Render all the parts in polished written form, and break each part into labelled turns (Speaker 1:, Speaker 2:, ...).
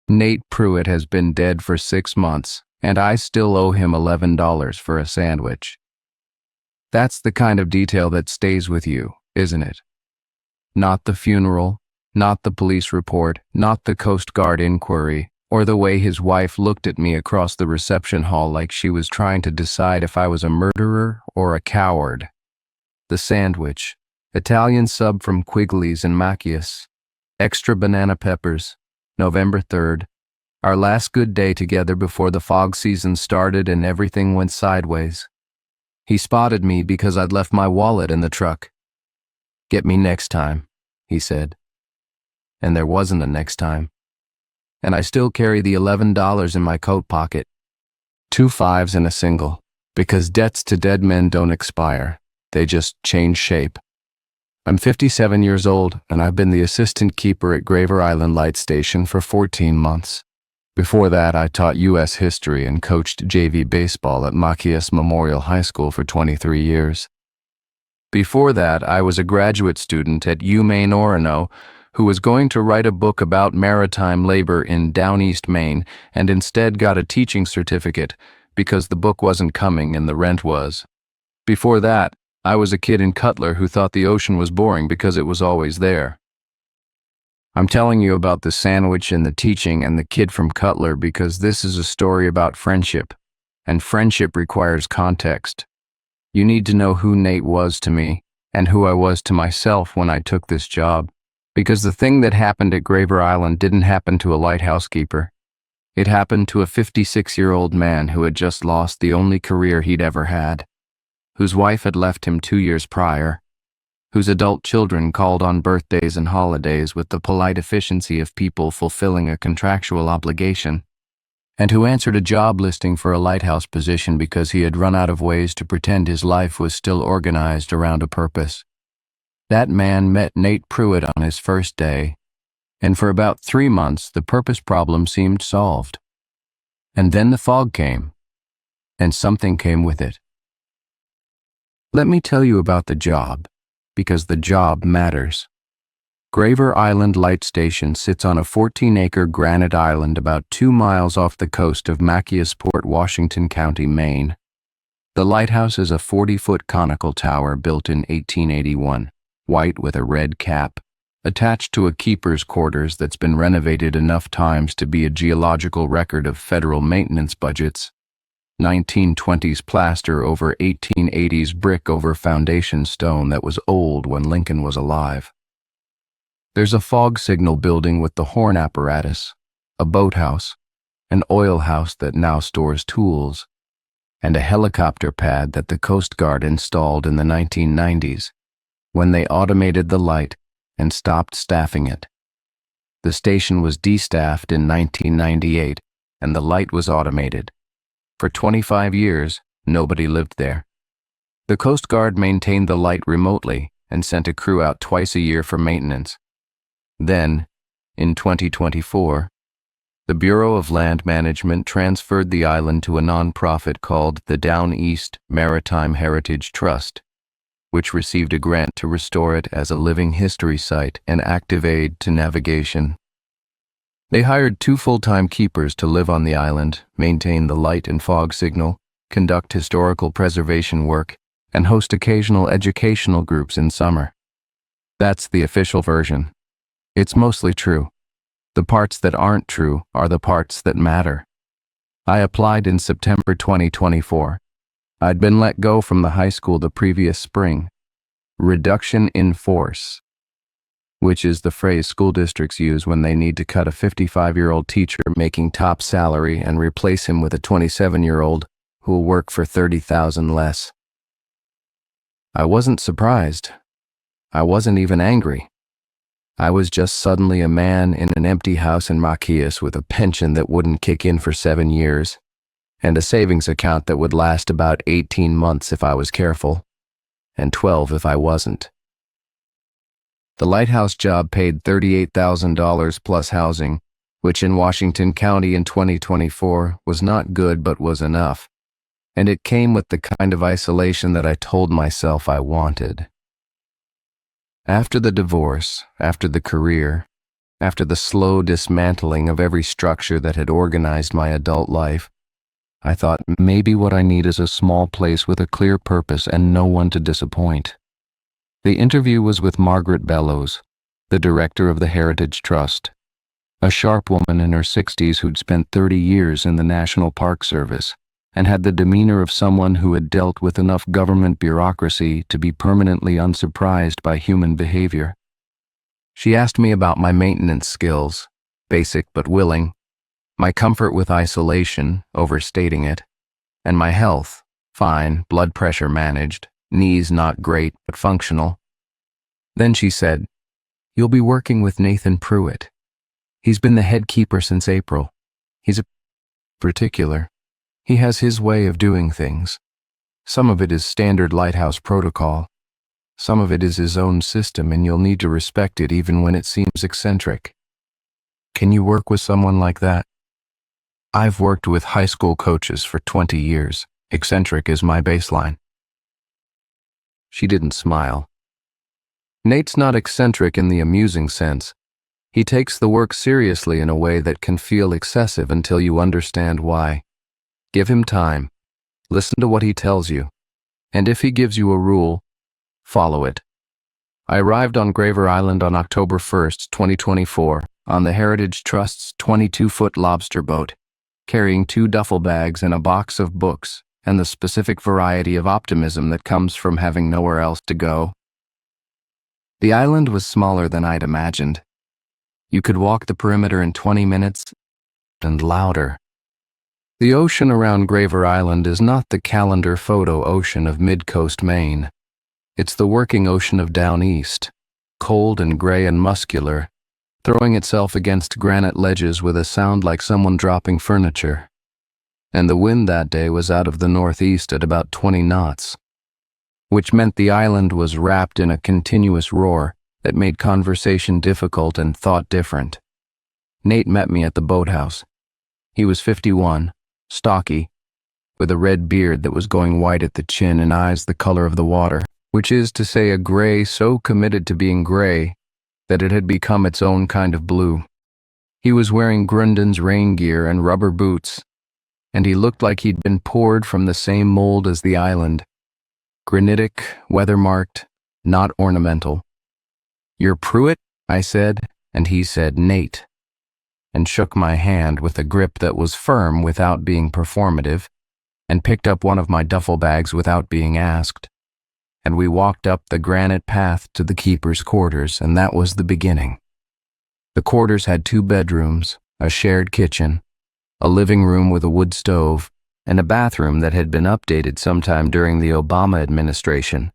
Speaker 1: Nate Pruitt has been dead for 6 months, and I still owe him $11 for a sandwich. That's the kind of detail that stays with you, isn't it? Not the funeral, not the police report, not the Coast Guard inquiry, or the way his wife looked at me across the reception hall like she was trying to decide if I was a murderer or a coward. The sandwich, Italian sub from Quigley's in Machias, extra banana peppers, November 3rd, our last good day together before the fog season started and everything went sideways. He spotted me because I'd left my wallet in the truck. "Get me next time," he said. And there wasn't a next time. And I still carry the $11 in my coat pocket. 2 5s and a single, because debts to dead men don't expire. They just change shape. I'm 57 years old, and I've been the assistant keeper at Graver Island Light Station for 14 months. Before that, I taught U.S. history and coached JV baseball at Machias Memorial High School for 23 years. Before that, I was a graduate student at UMaine Orono who was going to write a book about maritime labor in Down East Maine and instead got a teaching certificate because the book wasn't coming and the rent was. Before that, I was a kid in Cutler who thought the ocean was boring because it was always there. I'm telling you about the sandwich and the teaching and the kid from Cutler because this is a story about friendship, and friendship requires context. You need to know who Nate was to me and who I was to myself when I took this job, because the thing that happened at Graver Island didn't happen to a lighthouse keeper. It happened to a 56-year-old man who had just lost the only career he'd ever had, whose wife had left him 2 years prior, whose adult children called on birthdays and holidays with the polite efficiency of people fulfilling a contractual obligation, and who answered a job listing for a lighthouse position because he had run out of ways to pretend his life was still organized around a purpose. That man met Nate Pruitt on his first day, and for about 3 months the purpose problem seemed solved. And then the fog came, and something came with it. Let me tell you about the job, because the job matters. Graver Island Light Station sits on a 14-acre granite island about 2 miles off the coast of Machiasport, Washington County, Maine. The lighthouse is a 40-foot conical tower built in 1881, white with a red cap, attached to a keeper's quarters that's been renovated enough times to be a geological record of federal maintenance budgets. 1920s plaster over 1880s brick over foundation stone that was old when Lincoln was alive. There's a fog signal building with the horn apparatus, a boathouse, an oil house that now stores tools, and a helicopter pad that the Coast Guard installed in the 1990s when they automated the light and stopped staffing it. The station was destaffed in 1998 and the light was automated. For 25 years, nobody lived there. The Coast Guard maintained the light remotely and sent a crew out twice a year for maintenance. Then, in 2024, the Bureau of Land Management transferred the island to a nonprofit called the Down East Maritime Heritage Trust, which received a grant to restore it as a living history site and active aid to navigation. They hired 2 full-time keepers to live on the island, maintain the light and fog signal, conduct historical preservation work, and host occasional educational groups in summer. That's the official version. It's mostly true. The parts that aren't true are the parts that matter. I applied in September 2024. I'd been let go from the high school the previous spring. Reduction in force, which is the phrase school districts use when they need to cut a 55-year-old teacher making top salary and replace him with a 27-year-old who will work for $30,000 less. I wasn't surprised. I wasn't even angry. I was just suddenly a man in an empty house in Machias with a pension that wouldn't kick in for 7 years, and a savings account that would last about 18 months if I was careful, and 12 if I wasn't. The lighthouse job paid $38,000 plus housing, which in Washington County in 2024 was not good but was enough, and it came with the kind of isolation that I told myself I wanted. After the divorce, after the career, After the slow dismantling of every structure that had organized my adult life, I thought maybe what I need is a small place with a clear purpose and no one to disappoint. The interview was with Margaret Bellows, the director of the Heritage Trust, a sharp woman in her 60s who'd spent 30 years in the National Park Service and had the demeanor of someone who had dealt with enough government bureaucracy to be permanently unsurprised by human behavior. She asked me about my maintenance skills, basic but willing, my comfort with isolation, overstating it, and my health, fine, blood pressure managed, knees not great but functional. Then she said, "You'll be working with Nate Pruitt. He's been the head keeper since April. He's a particular. He has his way of doing things. Some of it is standard lighthouse protocol. Some of it is his own system, and you'll need to respect it even when it seems eccentric. Can you work with someone like that?" I've worked with high school coaches for 20 years. Eccentric is my baseline. She didn't smile. Nate's not eccentric in the amusing sense. He takes the work seriously in a way that can feel excessive until you understand why. Give him time. Listen to what he tells you. And if he gives you a rule, follow it. I arrived on Graver Island on October 1st, 2024, on the Heritage Trust's 22-foot lobster boat, carrying 2 duffel bags and a box of books, and the specific variety of optimism that comes from having nowhere else to go. The island was smaller than I'd imagined. You could walk the perimeter in 20 minutes, and louder. The ocean around Graver Island is not the calendar photo ocean of mid-coast Maine. It's the working ocean of down east, cold and gray and muscular, throwing itself against granite ledges with a sound like someone dropping furniture. And the wind that day was out of the northeast at about 20 knots, which meant the island was wrapped in a continuous roar that made conversation difficult and thought different. Nate met me at the boathouse. He was 51, stocky, with a red beard that was going white at the chin and eyes the color of the water, which is to say a gray so committed to being gray that it had become its own kind of blue. He was wearing Grundon's rain gear and rubber boots, and he looked like he'd been poured from the same mold as the island. Granitic, weather-marked, not ornamental. "You're Pruitt?" I said, and he said Nate, and shook my hand with a grip that was firm without being performative, and picked up one of my duffel bags without being asked. And we walked up the granite path to the keeper's quarters, and that was the beginning. The quarters had 2 bedrooms, a shared kitchen, a living room with a wood stove, and a bathroom that had been updated sometime during the Obama administration.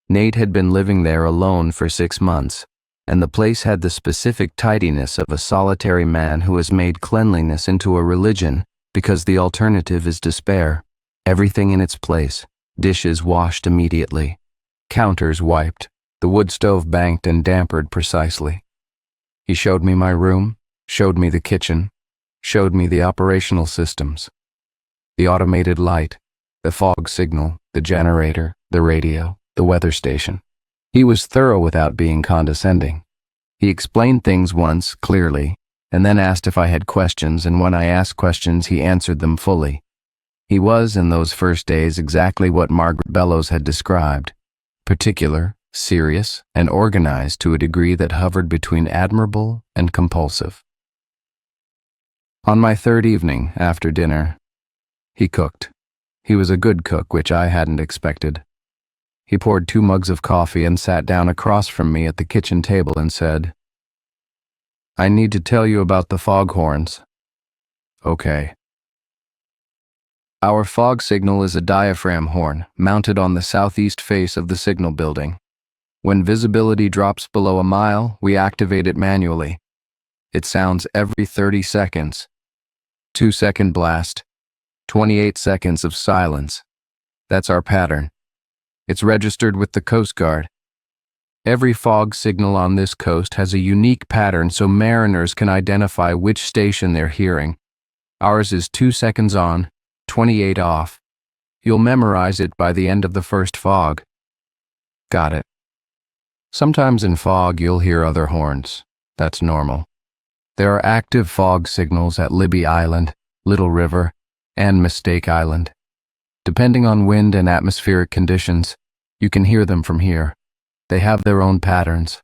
Speaker 1: Nate had been living there alone for 6 months, and the place had the specific tidiness of a solitary man who has made cleanliness into a religion because the alternative is despair. Everything in its place. Dishes washed immediately, counters wiped, the wood stove banked and dampered precisely. He showed me my room, showed me the kitchen, showed me the operational systems, the automated light, the fog signal, the generator, the radio, the weather station. He was thorough without being condescending. He explained things once, clearly, and then asked if I had questions, and when I asked questions, he answered them fully. He was, in those first days, exactly what Margaret Bellows had described, particular, serious, and organized to a degree that hovered between admirable and compulsive. On my 3rd evening, after dinner, he cooked. He was a good cook, which I hadn't expected. He poured 2 mugs of coffee and sat down across from me at the kitchen table and said, "I need to tell you about the foghorns." "Okay." Our fog signal is a diaphragm horn mounted on the southeast face of the signal building. When visibility drops below a mile, we activate it manually. It sounds every 30 seconds. 2-second blast, 28 seconds of silence. That's our pattern. It's registered with the Coast Guard. Every fog signal on this coast has a unique pattern so mariners can identify which station they're hearing. Ours is 2 seconds on, 28 off. You'll memorize it by the end of the first fog. Got it. Sometimes in fog you'll hear other horns. That's normal. There are active fog signals at Libby Island, Little River, and Mistake Island. Depending on wind and atmospheric conditions, you can hear them from here. They have their own patterns.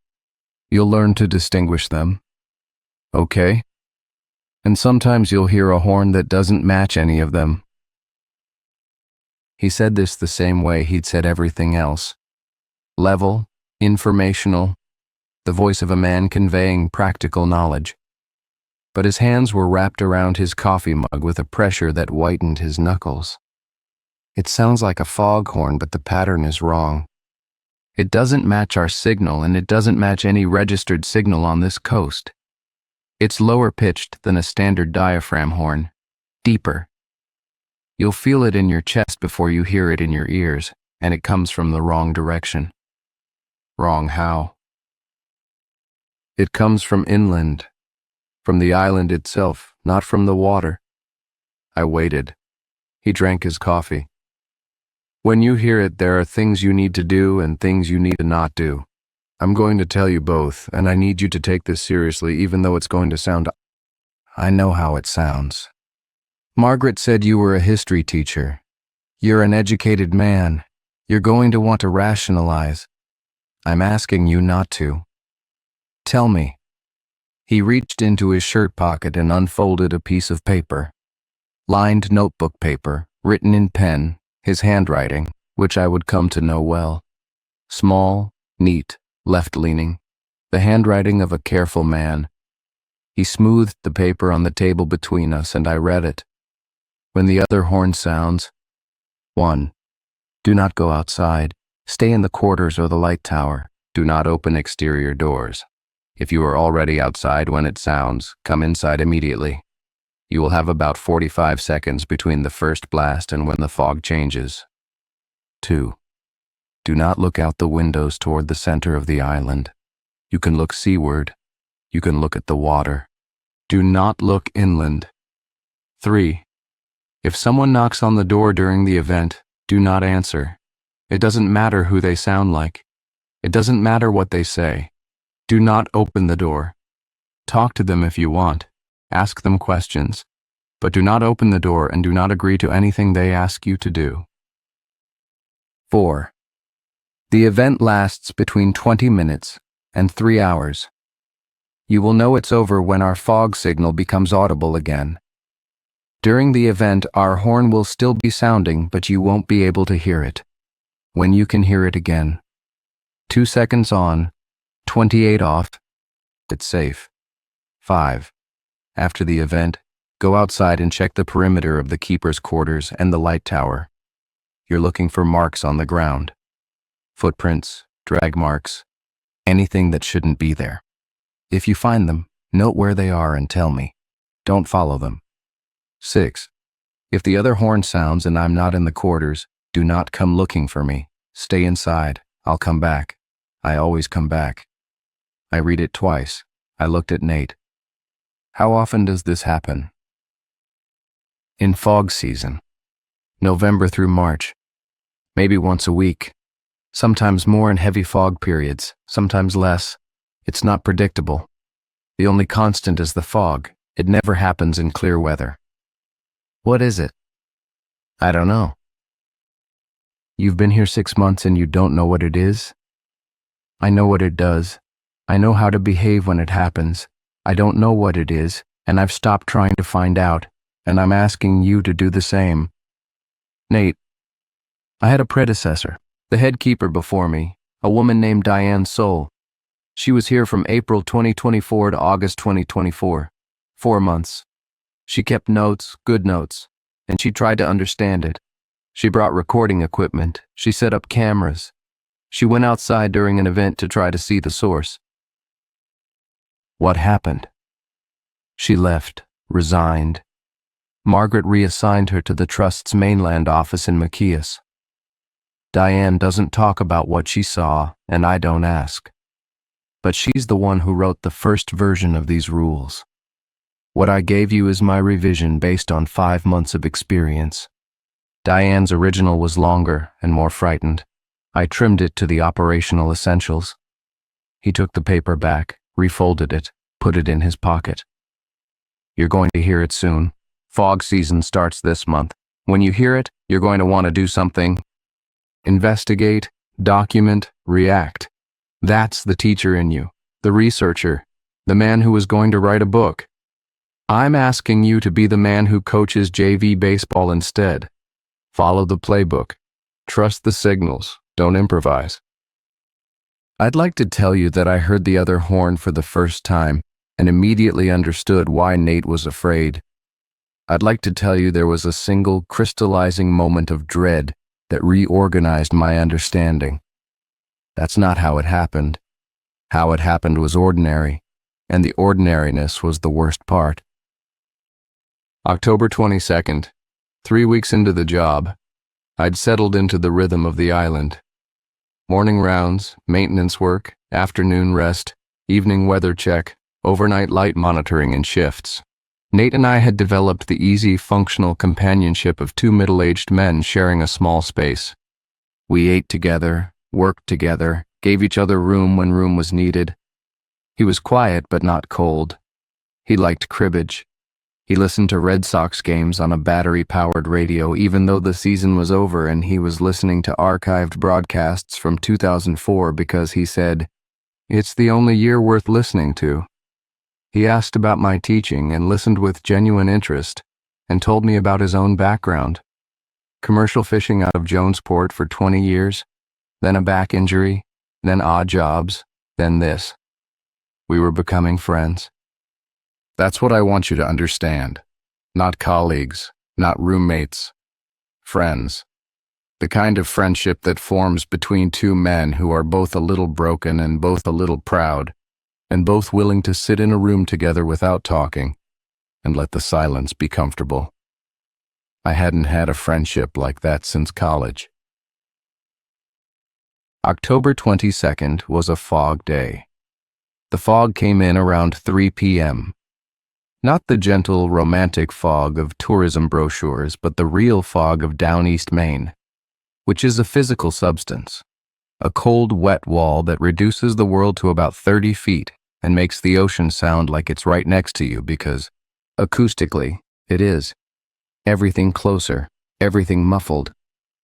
Speaker 1: You'll learn to distinguish them. Okay? And sometimes you'll hear a horn that doesn't match any of them. He said this the same way he'd said everything else. Level, informational, the voice of a man conveying practical knowledge. But his hands were wrapped around his coffee mug with a pressure that whitened his knuckles. It sounds like a foghorn, but the pattern is wrong. It doesn't match our signal, and it doesn't match any registered signal on this coast. It's lower pitched than a standard diaphragm horn, deeper. You'll feel it in your chest before you hear it in your ears, and it comes from the wrong direction. Wrong how? It comes from inland, from the island itself, not from the water. I waited. He drank his coffee. When you hear it, there are things you need to do and things you need to not do. I'm going to tell you both, and I need you to take this seriously, even though it's going to sound... I know how it sounds. Margaret said you were a history teacher. You're an educated man. You're going to want to rationalize. I'm asking you not to. Tell me. He reached into his shirt pocket and unfolded a piece of paper. Lined notebook paper, written in pen, his handwriting, which I would come to know well. Small, neat, left-leaning, the handwriting of a careful man. He smoothed the paper on the table between us, and I read it. When the other horn sounds, 1. Do not go outside. Stay in the quarters or the light tower. Do not open exterior doors. If you are already outside when it sounds, come inside immediately. You will have about 45 seconds between the first blast and when the fog changes. 2. Do not look out the windows toward the center of the island. You can look seaward. You can look at the water. Do not look inland. 3. If someone knocks on the door during the event, do not answer. It doesn't matter who they sound like. It doesn't matter what they say. Do not open the door. Talk to them if you want. Ask them questions. But do not open the door and do not agree to anything they ask you to do. 4. The event lasts between 20 minutes and 3 hours. You will know it's over when our fog signal becomes audible again. During the event, our horn will still be sounding, but you won't be able to hear it. When you can hear it again. 2 seconds on, 28 off, it's safe. 5. After the event, go outside and check the perimeter of the keeper's quarters and the light tower. You're looking for marks on the ground. Footprints, drag marks, anything that shouldn't be there. If you find them, note where they are and tell me. Don't follow them. 6. If the other horn sounds and I'm not in the quarters, do not come looking for me. Stay inside. I'll come back. I always come back. I read it twice. I looked at Nate. How often does this happen? In fog season. November through March. Maybe once a week. Sometimes more in heavy fog periods, sometimes less. It's not predictable. The only constant is the fog. It never happens in clear weather. What is it? I don't know. You've been here 6 months and you don't know what it is? I know what it does. I know how to behave when it happens. I don't know what it is, and I've stopped trying to find out, and I'm asking you to do the same. Nate, I had a predecessor, the head keeper before me, a woman named Diane Soule. She was here from April 2024 to August 2024, 4 months. She kept notes, good notes, and she tried to understand it. She brought recording equipment. She set up cameras. She went outside during an event to try to see the source. What happened? She left, resigned. Margaret reassigned her to the Trust's mainland office in Machias. Diane doesn't talk about what she saw, and I don't ask. But she's the one who wrote the first version of these rules. What I gave you is my revision based on 5 months of experience. Diane's original was longer and more frightened. I trimmed it to the operational essentials. He took the paper back, refolded it, put it in his pocket. You're going to hear it soon. Fog season starts this month. When you hear it, you're going to want to do something. Investigate, document, react. That's the teacher in you, the researcher, the man who is going to write a book. I'm asking you to be the man who coaches JV baseball instead. Follow the playbook. Trust the signals. Don't improvise. I'd like to tell you that I heard the other horn for the first time and immediately understood why Nate was afraid. I'd like to tell you there was a single crystallizing moment of dread that reorganized my understanding. That's not how it happened. How it happened was ordinary, and the ordinariness was the worst part. October 22nd, 3 weeks into the job, I'd settled into the rhythm of the island. Morning rounds, maintenance work, afternoon rest, evening weather check, overnight light monitoring and shifts. Nate and I had developed the easy, functional companionship of two middle-aged men sharing a small space. We ate together, worked together, gave each other room when room was needed. He was quiet but not cold. He liked cribbage. He listened to Red Sox games on a battery-powered radio even though the season was over and he was listening to archived broadcasts from 2004 because he said, "It's the only year worth listening to." He asked about my teaching and listened with genuine interest and told me about his own background. Commercial fishing out of Jonesport for 20 years, then a back injury, then odd jobs, then this. We were becoming friends. That's what I want you to understand. Not colleagues, not roommates. Friends. The kind of friendship that forms between two men who are both a little broken and both a little proud, and both willing to sit in a room together without talking, and let the silence be comfortable. I hadn't had a friendship like that since college. October 22nd was a fog day. The fog came in around 3 p.m. Not the gentle, romantic fog of tourism brochures, but the real fog of down East Maine, which is a physical substance, a cold, wet wall that reduces the world to about 30 feet and makes the ocean sound like it's right next to you because, acoustically, it is. Everything closer, everything muffled,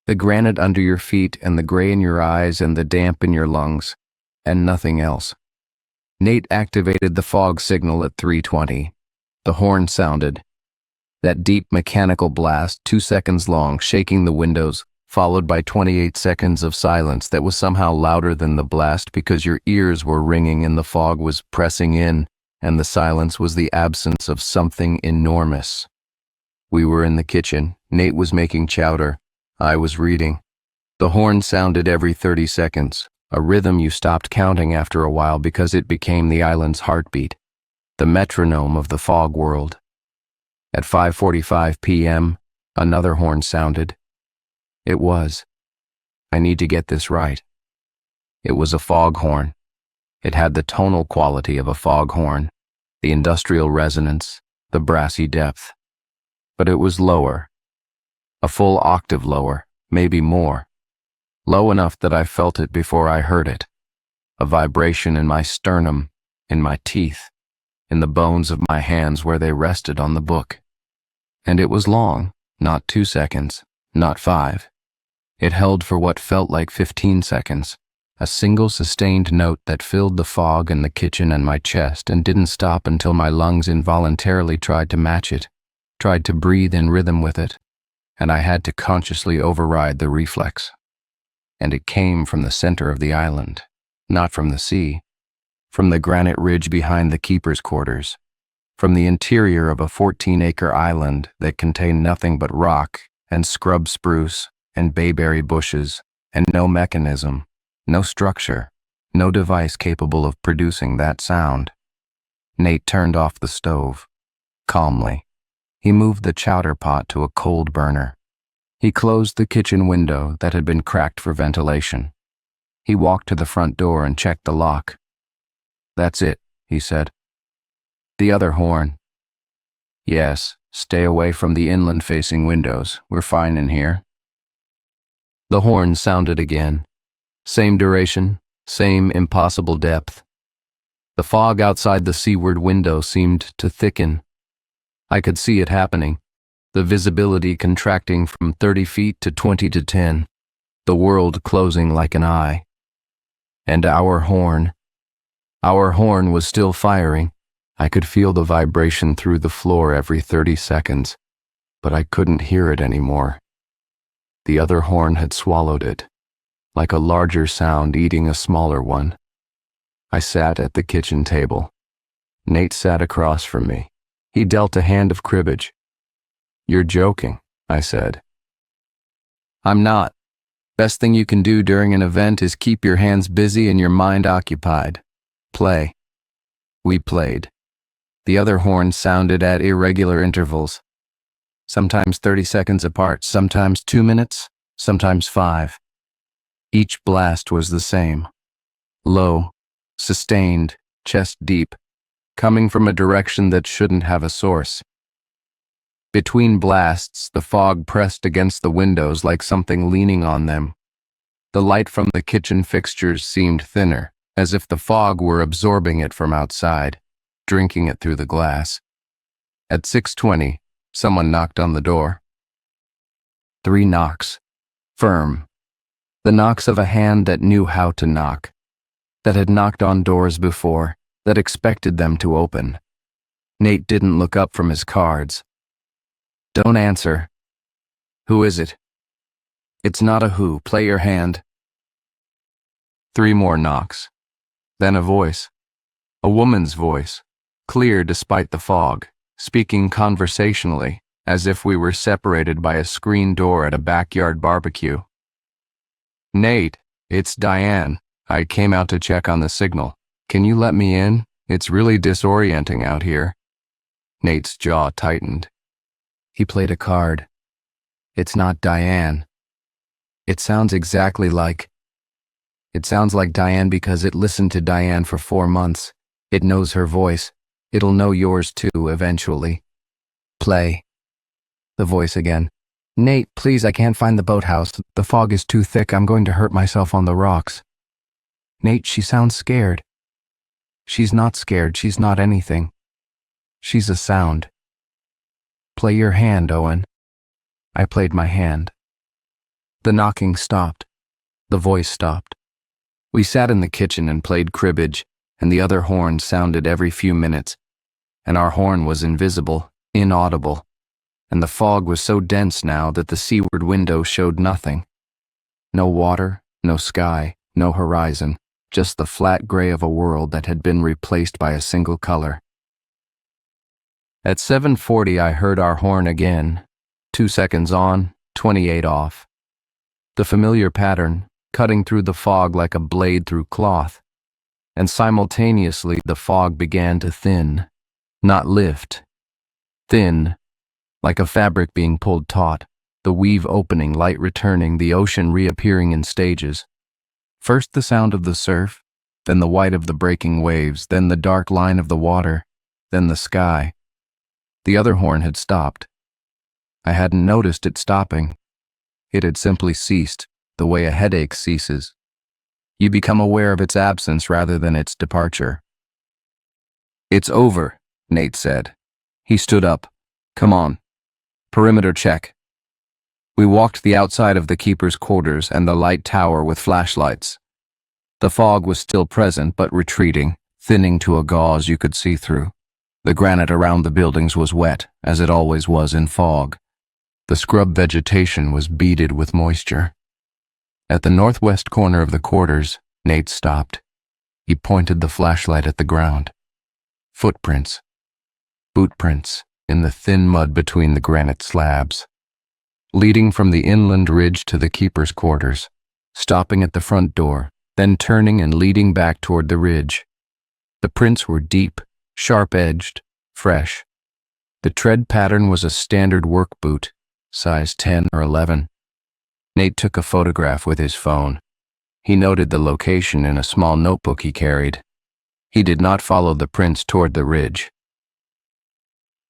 Speaker 1: the granite under your feet and the gray in your eyes and the damp in your lungs, and nothing else. Nate activated the fog signal at 3:20. The horn sounded. That deep mechanical blast, 2 seconds long, shaking the windows, followed by 28 seconds of silence that was somehow louder than the blast because your ears were ringing and the fog was pressing in, and the silence was the absence of something enormous. We were in the kitchen. Nate was making chowder. I was reading. The horn sounded every 30 seconds, a rhythm you stopped counting after a while because it became the island's heartbeat, the metronome of the fog world. At 5:45 p.m., another horn sounded. It was. I need to get this right. It was a foghorn. It had the tonal quality of a foghorn, the industrial resonance, the brassy depth. But it was lower. A full octave lower, maybe more. Low enough that I felt it before I heard it. A vibration in my sternum, in my teeth, in the bones of my hands where they rested on the book. And it was long, not 2 seconds, not 5. It held for what felt like 15 seconds, a single sustained note that filled the fog in the kitchen and my chest and didn't stop until my lungs involuntarily tried to match it, tried to breathe in rhythm with it, and I had to consciously override the reflex. And it came from the center of the island, not from the sea, from the granite ridge behind the keeper's quarters, from the interior of a 14-acre island that contained nothing but rock and scrub spruce and bayberry bushes and no mechanism, no structure, no device capable of producing that sound. Nate turned off the stove. Calmly, he moved the chowder pot to a cold burner. He closed the kitchen window that had been cracked for ventilation. He walked to the front door and checked the lock. "That's it," he said. "The other horn." "Yes, stay away from the inland-facing windows. We're fine in here." The horn sounded again. Same duration, same impossible depth. The fog outside the seaward window seemed to thicken. I could see it happening, the visibility contracting from 30 feet to 20 to 10, the world closing like an eye. And our horn was still firing. I could feel the vibration through the floor every 30 seconds, but I couldn't hear it anymore. The other horn had swallowed it, like a larger sound eating a smaller one. I sat at the kitchen table. Nate sat across from me. He dealt a hand of cribbage. "You're joking," I said. "I'm not. Best thing you can do during an event is keep your hands busy and your mind occupied. Play." We played. The other horn sounded at irregular intervals, sometimes 30 seconds apart, sometimes 2 minutes, sometimes 5. Each blast was the same. Low, sustained, chest deep, coming from a direction that shouldn't have a source. Between blasts, the fog pressed against the windows like something leaning on them. The light from the kitchen fixtures seemed thinner, as if the fog were absorbing it from outside, drinking it through the glass. At 6:20, someone knocked on the door. 3 knocks. Firm. The knocks of a hand that knew how to knock, that had knocked on doors before, that expected them to open. Nate didn't look up from his cards. "Don't answer." "Who is it?" "It's not a who. Play your hand." 3 more knocks. Then a voice. A woman's voice, clear despite the fog, speaking conversationally, as if we were separated by a screen door at a backyard barbecue. "Nate, it's Diane. I came out to check on the signal. Can you let me in? It's really disorienting out here." Nate's jaw tightened. He played a card. "It's not Diane. It sounds exactly like... It sounds like Diane because it listened to Diane for 4 months. It knows her voice. It'll know yours too, eventually. Play." The voice again. "Nate, please, I can't find the boathouse. The fog is too thick. I'm going to hurt myself on the rocks." "Nate, she sounds scared." "She's not scared. She's not anything. She's a sound." "Play your hand, Owen." I played my hand. The knocking stopped. The voice stopped. We sat in the kitchen and played cribbage, and the other horn sounded every few minutes, and our horn was invisible, inaudible, and the fog was so dense now that the seaward window showed nothing. No water, no sky, no horizon, just the flat gray of a world that had been replaced by a single color. At 7:40 I heard our horn again, 2 seconds on, 28 off. The familiar pattern, cutting through the fog like a blade through cloth. And simultaneously the fog began to thin, not lift. Thin, like a fabric being pulled taut, the weave opening, light returning, the ocean reappearing in stages. First the sound of the surf, then the white of the breaking waves, then the dark line of the water, then the sky. The other horn had stopped. I hadn't noticed it stopping. It had simply ceased, the way a headache ceases. You become aware of its absence rather than its departure. "It's over," Nate said. He stood up. "Come on. Perimeter check." We walked the outside of the keeper's quarters and the light tower with flashlights. The fog was still present but retreating, thinning to a gauze you could see through. The granite around the buildings was wet, as it always was in fog. The scrub vegetation was beaded with moisture. At the northwest corner of the quarters, Nate stopped. He pointed the flashlight at the ground. Footprints. Bootprints in the thin mud between the granite slabs. Leading from the inland ridge to the keeper's quarters, stopping at the front door, then turning and leading back toward the ridge. The prints were deep, sharp-edged, fresh. The tread pattern was a standard work boot, size 10 or 11. Nate took a photograph with his phone. He noted the location in a small notebook he carried. He did not follow the prints toward the ridge.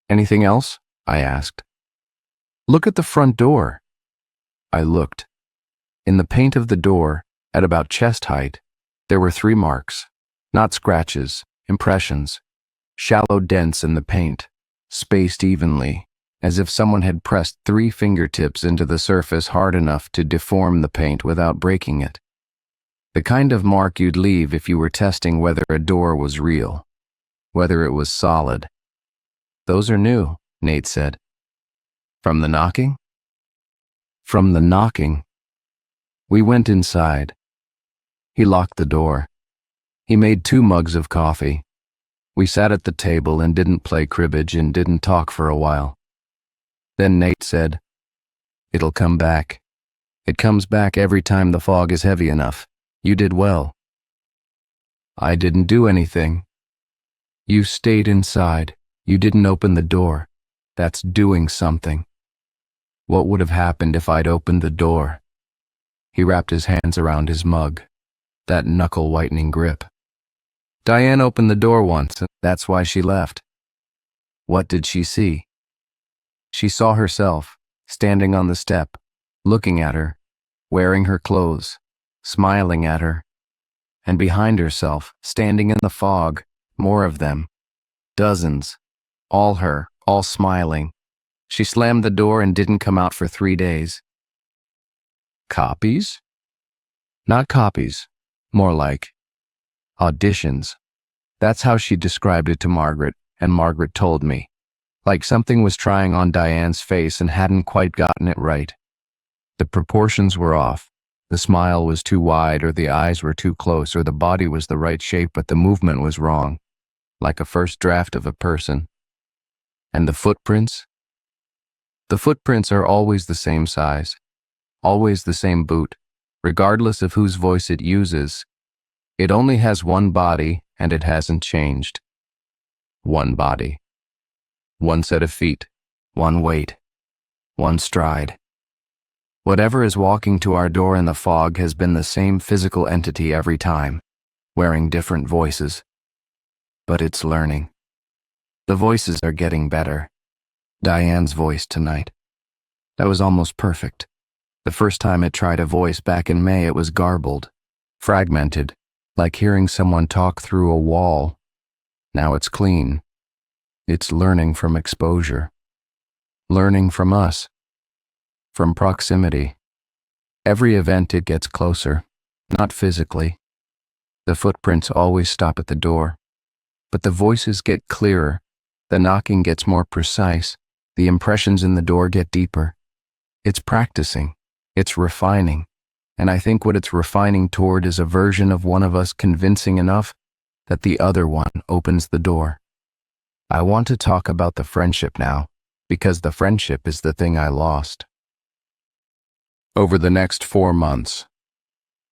Speaker 1: "Anything else?" I asked. "Look at the front door." I looked. In the paint of the door, at about chest height, there were 3 marks, not scratches, Impressions. Shallow dents in the paint, spaced evenly, as if someone had pressed 3 fingertips into the surface hard enough to deform the paint without breaking it. The kind of mark you'd leave if you were testing whether a door was real, whether it was solid. "Those are new," Nate said. "From the knocking?" "From the knocking." We went inside. He locked the door. He made 2 mugs of coffee. We sat at the table and didn't play cribbage and didn't talk for a while. Then Nate said, "It'll come back. It comes back every time the fog is heavy enough. You did well." "I didn't do anything." "You stayed inside. You didn't open the door. That's doing something." "What would have happened if I'd opened the door?" He wrapped his hands around his mug, that knuckle-whitening grip. "Diane opened the door once, and that's why she left." "What did she see?" "She saw herself, standing on the step, looking at her, wearing her clothes, smiling at her. And behind herself, standing in the fog, more of them. Dozens. All her, all smiling. She slammed the door and didn't come out for 3 days." "Copies?" "Not copies. More like auditions." That's how she described it to Margaret, and Margaret told me. Like something was trying on Diane's face and hadn't quite gotten it right. The proportions were off. The smile was too wide, or the eyes were too close, or the body was the right shape but the movement was wrong. Like a first draft of a person. And the footprints? The footprints are always the same size. Always the same boot, regardless of whose voice it uses. It only has one body, and it hasn't changed. One body. One set of feet. One weight. One stride. Whatever is walking to our door in the fog has been the same physical entity every time, wearing different voices. But it's learning. The voices are getting better. Diane's voice tonight. That was almost perfect. The first time it tried a voice back in May, it was garbled, fragmented, like hearing someone talk through a wall. Now it's clean. It's learning from exposure. Learning from us. From proximity. Every event it gets closer, not physically. The footprints always stop at the door. But the voices get clearer. The knocking gets more precise. The impressions in the door get deeper. It's practicing. It's refining. And I think what it's refining toward is a version of one of us convincing enough that the other one opens the door. I want to talk about the friendship now, because the friendship is the thing I lost. Over the next 4 months,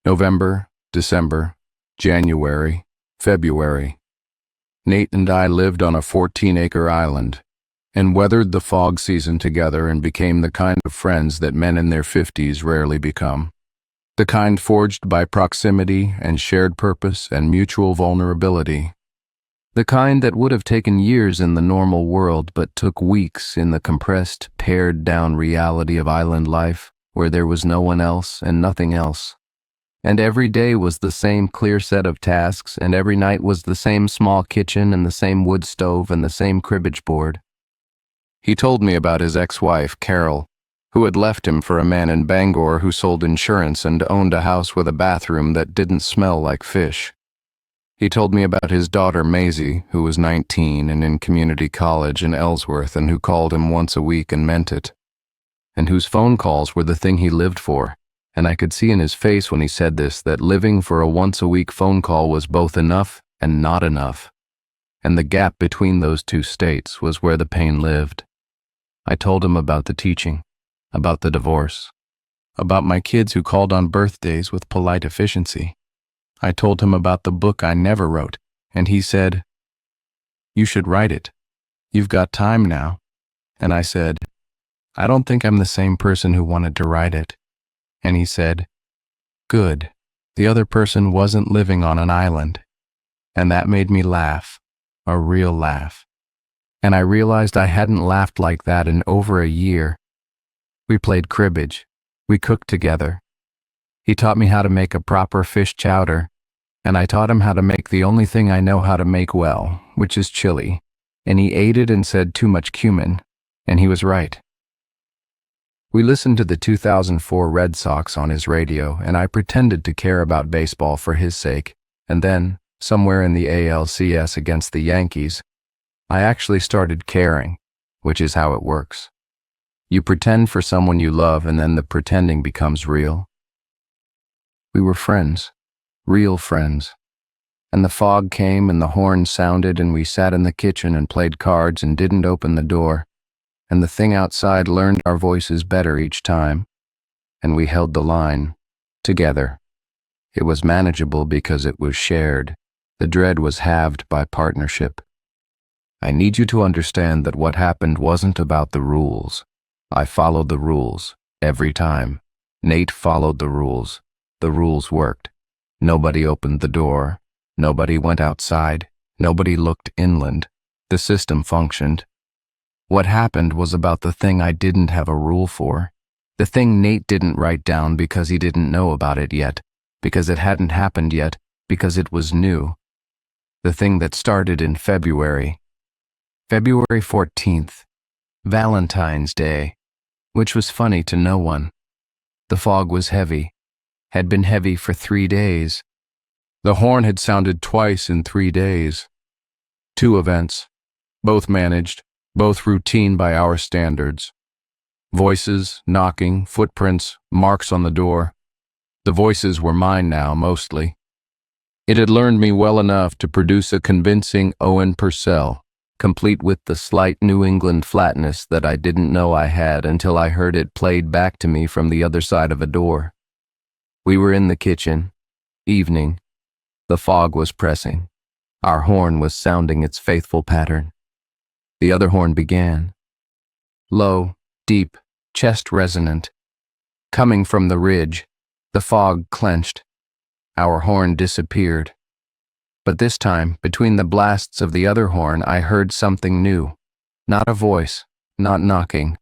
Speaker 1: November, December, January, February, Nate and I lived on a 14-acre island and weathered the fog season together and became the kind of friends that men in their 50s rarely become. The kind forged by proximity and shared purpose and mutual vulnerability. The kind that would have taken years in the normal world but took weeks in the compressed, pared-down reality of island life where there was no one else and nothing else. And every day was the same clear set of tasks, and every night was the same small kitchen and the same wood stove and the same cribbage board. He told me about his ex-wife, Carol, who had left him for a man in Bangor who sold insurance and owned a house with a bathroom that didn't smell like fish. He told me about his daughter, Maisie, who was 19 and in community college in Ellsworth and who called him once a week and meant it, and whose phone calls were the thing he lived for. And I could see in his face when he said this that living for a once-a-week phone call was both enough and not enough. And the gap between those two states was where the pain lived. I told him about the teaching, about the divorce, about my kids who called on birthdays with polite efficiency. I told him about the book I never wrote, and he said, "You should write it. You've got time now." And I said, "I don't think I'm the same person who wanted to write it." And he said, "Good. The other person wasn't living on an island." And that made me laugh, a real laugh. And I realized I hadn't laughed like that in over a year. We played cribbage. We cooked together. He taught me how to make a proper fish chowder. and I taught him how to make the only thing I know how to make well, which is chili. And he ate it and said too much cumin, and he was right. We listened to the 2004 Red Sox on his radio, and I pretended to care about baseball for his sake, and then, somewhere in the ALCS against the Yankees, I actually started caring, which is how it works. You pretend for someone you love, and then the pretending becomes real. We were friends, real friends. And the fog came and the horn sounded and we sat in the kitchen and played cards and didn't open the door. And the thing outside learned our voices better each time. And we held the line, together. It was manageable because it was shared. The dread was halved by partnership. I need you to understand that what happened wasn't about the rules. I followed the rules, every time. Nate followed the rules. The rules worked. Nobody opened the door. Nobody went outside. Nobody looked inland. The system functioned. What happened was about the thing I didn't have a rule for. The thing Nate didn't write down because he didn't know about it yet, because it hadn't happened yet, because it was new. The thing that started in February 14th, Valentine's Day, which was funny to no one. The fog was heavy, had been heavy for 3 days. The horn had sounded twice in 3 days. 2 events, both managed, both routine by our standards. Voices, knocking, footprints, marks on the door. The voices were mine now, mostly. It had learned me well enough to produce a convincing Owen Purcell, complete with the slight New England flatness that I didn't know I had until I heard it played back to me from the other side of a door. We were in the kitchen. Evening. The fog was pressing. Our horn was sounding its faithful pattern. The other horn began. Low, deep, chest resonant. Coming from the ridge, the fog clenched. Our horn disappeared. But this time, between the blasts of the other horn, I heard something new. Not a voice, not knocking.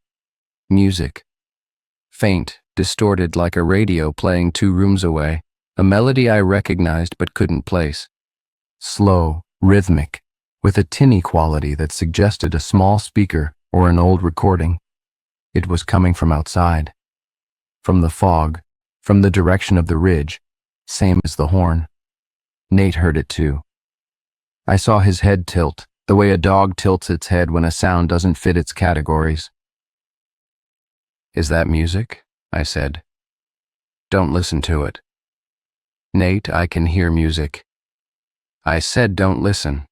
Speaker 1: Music. Faint, distorted like a radio playing 2 rooms away. A melody I recognized but couldn't place. Slow, rhythmic, with a tinny quality that suggested a small speaker or an old recording. It was coming from outside. From the fog, from the direction of the ridge, same as the horn. Nate heard it too. I saw his head tilt, the way a dog tilts its head when a sound doesn't fit its categories. Is that music? I said. Don't listen to it. Nate, I can hear music. I said don't listen.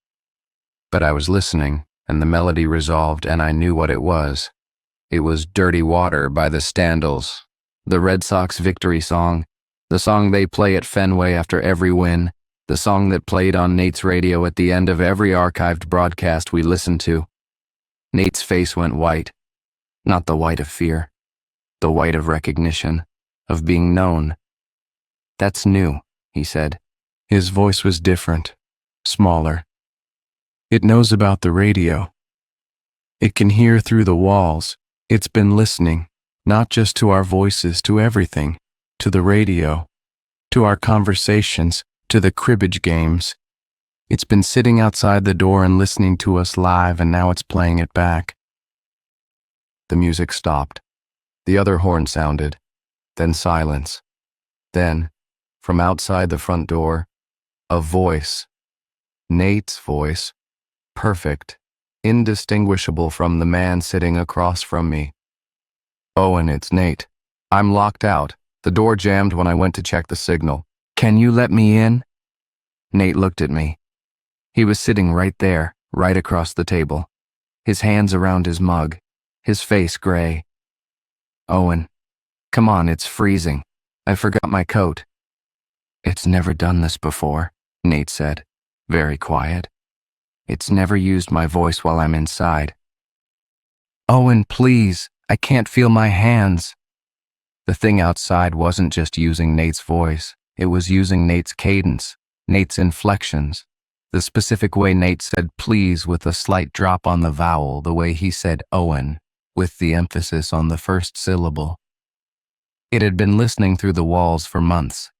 Speaker 1: But I was listening, and the melody resolved, and I knew what it was. It was Dirty Water by the Standals, the Red Sox victory song, the song they play at Fenway after every win, the song that played on Nate's radio at the end of every archived broadcast we listened to. Nate's face went white. Not the white of fear. The white of recognition, of being known. That's new, he said. His voice was different, smaller. It knows about the radio. It can hear through the walls. It's been listening, not just to our voices, to everything, to the radio, to our conversations, to the cribbage games. It's been sitting outside the door and listening to us live, and now it's playing it back. The music stopped. The other horn sounded, then silence. Then, from outside the front door, a voice. Nate's voice. Perfect, indistinguishable from the man sitting across from me. Owen, it's Nate. I'm locked out. The door jammed when I went to check the signal. Can you let me in? Nate looked at me. He was sitting right there, right across the table. His hands around his mug, his face gray. Owen, come on, it's freezing. I forgot my coat. It's never done this before, Nate said, very quiet. It's never used my voice while I'm inside. Owen, please, I can't feel my hands. The thing outside wasn't just using Nate's voice. It was using Nate's cadence, Nate's inflections, the specific way Nate said please with a slight drop on the vowel, the way he said Owen, with the emphasis on the first syllable. It had been listening through the walls for months.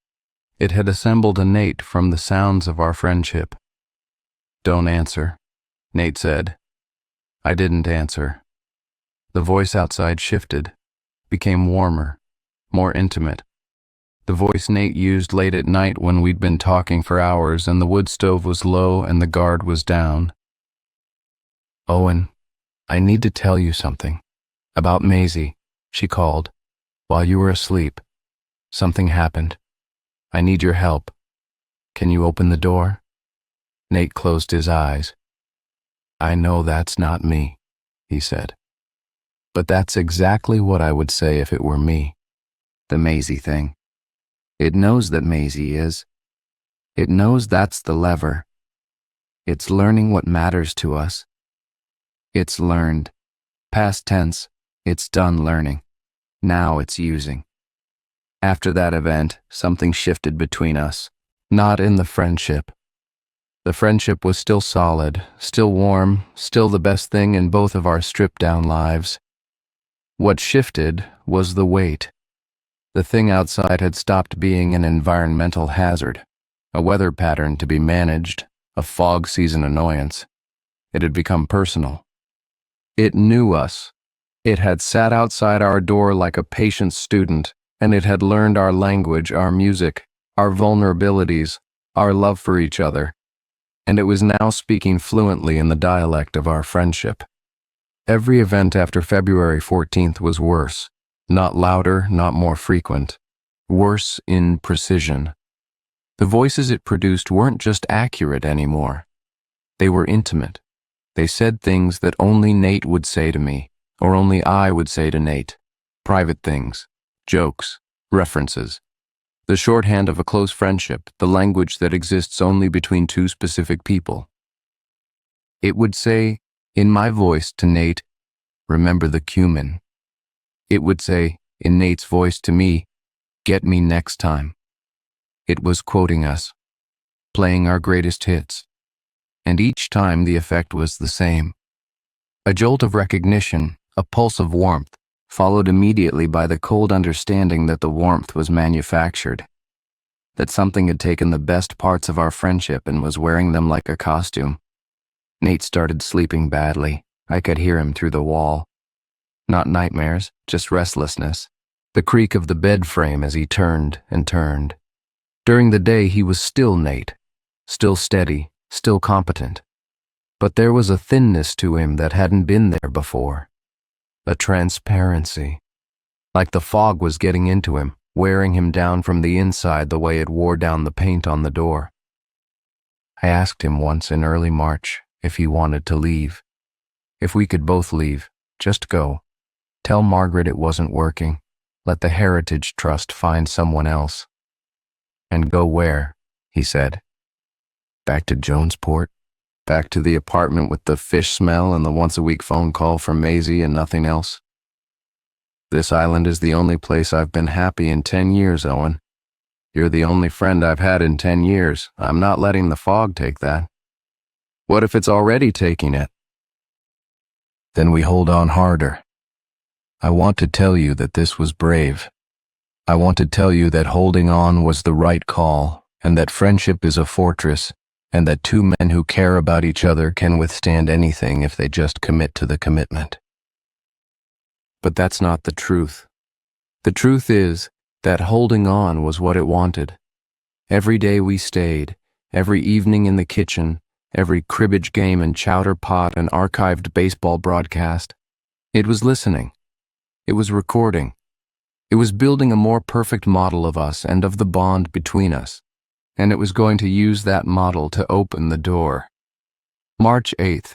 Speaker 1: It had assembled a Nate from the sounds of our friendship. "Don't answer," Nate said. I didn't answer. The voice outside shifted, became warmer, more intimate. The voice Nate used late at night when we'd been talking for hours and the wood stove was low and the guard was down. "Owen, I need to tell you something. About Maisie," she called. "While you were asleep, something happened. I need your help. Can you open the door?" Nate closed his eyes. "I know that's not me," he said. "But that's exactly what I would say if it were me. The Maisie thing. It knows that Maisie is. It knows that's the lever. It's learning what matters to us. It's learned. Past tense, it's done learning. Now it's using. After that event, something shifted between us. Not in the friendship. The friendship was still solid, still warm, still the best thing in both of our stripped-down lives. What shifted was the weight. The thing outside had stopped being an environmental hazard, a weather pattern to be managed, a fog season annoyance. It had become personal. It knew us. It had sat outside our door like a patient student, and it had learned our language, our music, our vulnerabilities, our love for each other, and it was now speaking fluently in the dialect of our friendship. Every event after February 14th was worse. Not louder, not more frequent. Worse in precision. The voices it produced weren't just accurate anymore. They were intimate. They said things that only Nate would say to me, or only I would say to Nate. Private things, jokes, references. The shorthand of a close friendship, the language that exists only between two specific people. It would say, in my voice to Nate, "Remember the cumin." It would say, in Nate's voice to me, "Get me next time." It was quoting us, playing our greatest hits. And each time the effect was the same. A jolt of recognition, a pulse of warmth, followed immediately by the cold understanding that the warmth was manufactured. That something had taken the best parts of our friendship and was wearing them like a costume. Nate started sleeping badly. I could hear him through the wall. Not nightmares, just restlessness. The creak of the bed frame as he turned and turned. During the day he was still Nate, still steady, still competent. But there was a thinness to him that hadn't been there before. A transparency. Like the fog was getting into him, wearing him down from the inside the way it wore down the paint on the door. I asked him once in early March if he wanted to leave. If we could both leave, just go. Tell Margaret it wasn't working. Let the Heritage Trust find someone else. And go where? He said. Back to Jonesport? Back to the apartment with the fish smell and the once-a-week phone call from Maisie and nothing else? This island is the only place I've been happy in 10 years, Owen. You're the only friend I've had in 10 years. I'm not letting the fog take that. What if it's already taking it? Then we hold on harder. I want to tell you that this was brave. I want to tell you that holding on was the right call, and that friendship is a fortress, and that two men who care about each other can withstand anything if they just commit to the commitment. But that's not the truth. The truth is that holding on was what it wanted. Every day we stayed, every evening in the kitchen, every cribbage game and chowder pot and archived baseball broadcast. It was listening. It was recording. It was building a more perfect model of us and of the bond between us. And it was going to use that model to open the door. March 8th.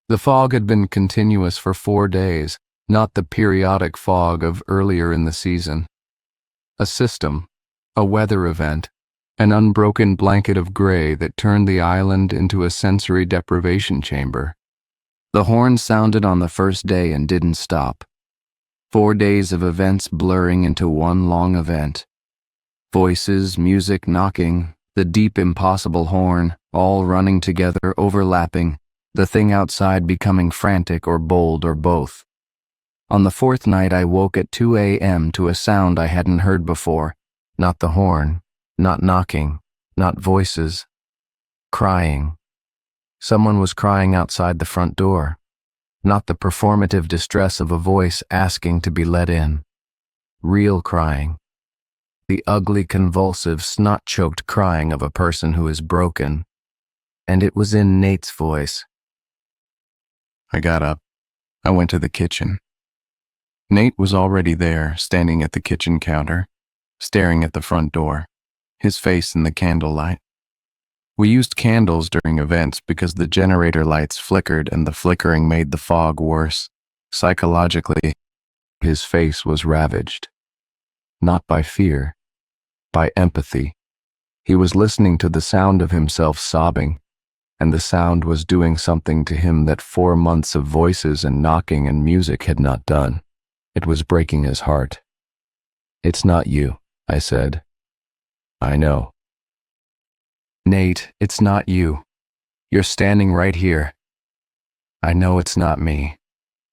Speaker 1: The fog had been continuous for 4 days, not the periodic fog of earlier in the season. A system, a weather event, an unbroken blanket of gray that turned the island into a sensory deprivation chamber. The horn sounded on the first day and didn't stop. 4 days of events blurring into one long event. Voices, music, knocking, the deep impossible horn, all running together, overlapping, the thing outside becoming frantic or bold or both. On the 4th night I woke at 2 a.m. to a sound I hadn't heard before, not the horn, Not knocking, not voices. Crying. Someone was crying outside the front door. Not the performative distress of a voice asking to be let in. Real crying. The ugly, convulsive, snot-choked crying of a person who is broken. And it was in Nate's voice. I got up. I went to the kitchen. Nate was already there, standing at the kitchen counter, staring at the front door, his face in the candlelight. We used candles during events because the generator lights flickered and the flickering made the fog worse. Psychologically, his face was ravaged. Not by fear, by empathy. He was listening to the sound of himself sobbing, and the sound was doing something to him that 4 months of voices and knocking and music had not done. It was breaking his heart. It's not you, I said. I know. Nate, it's not you. You're standing right here. I know it's not me,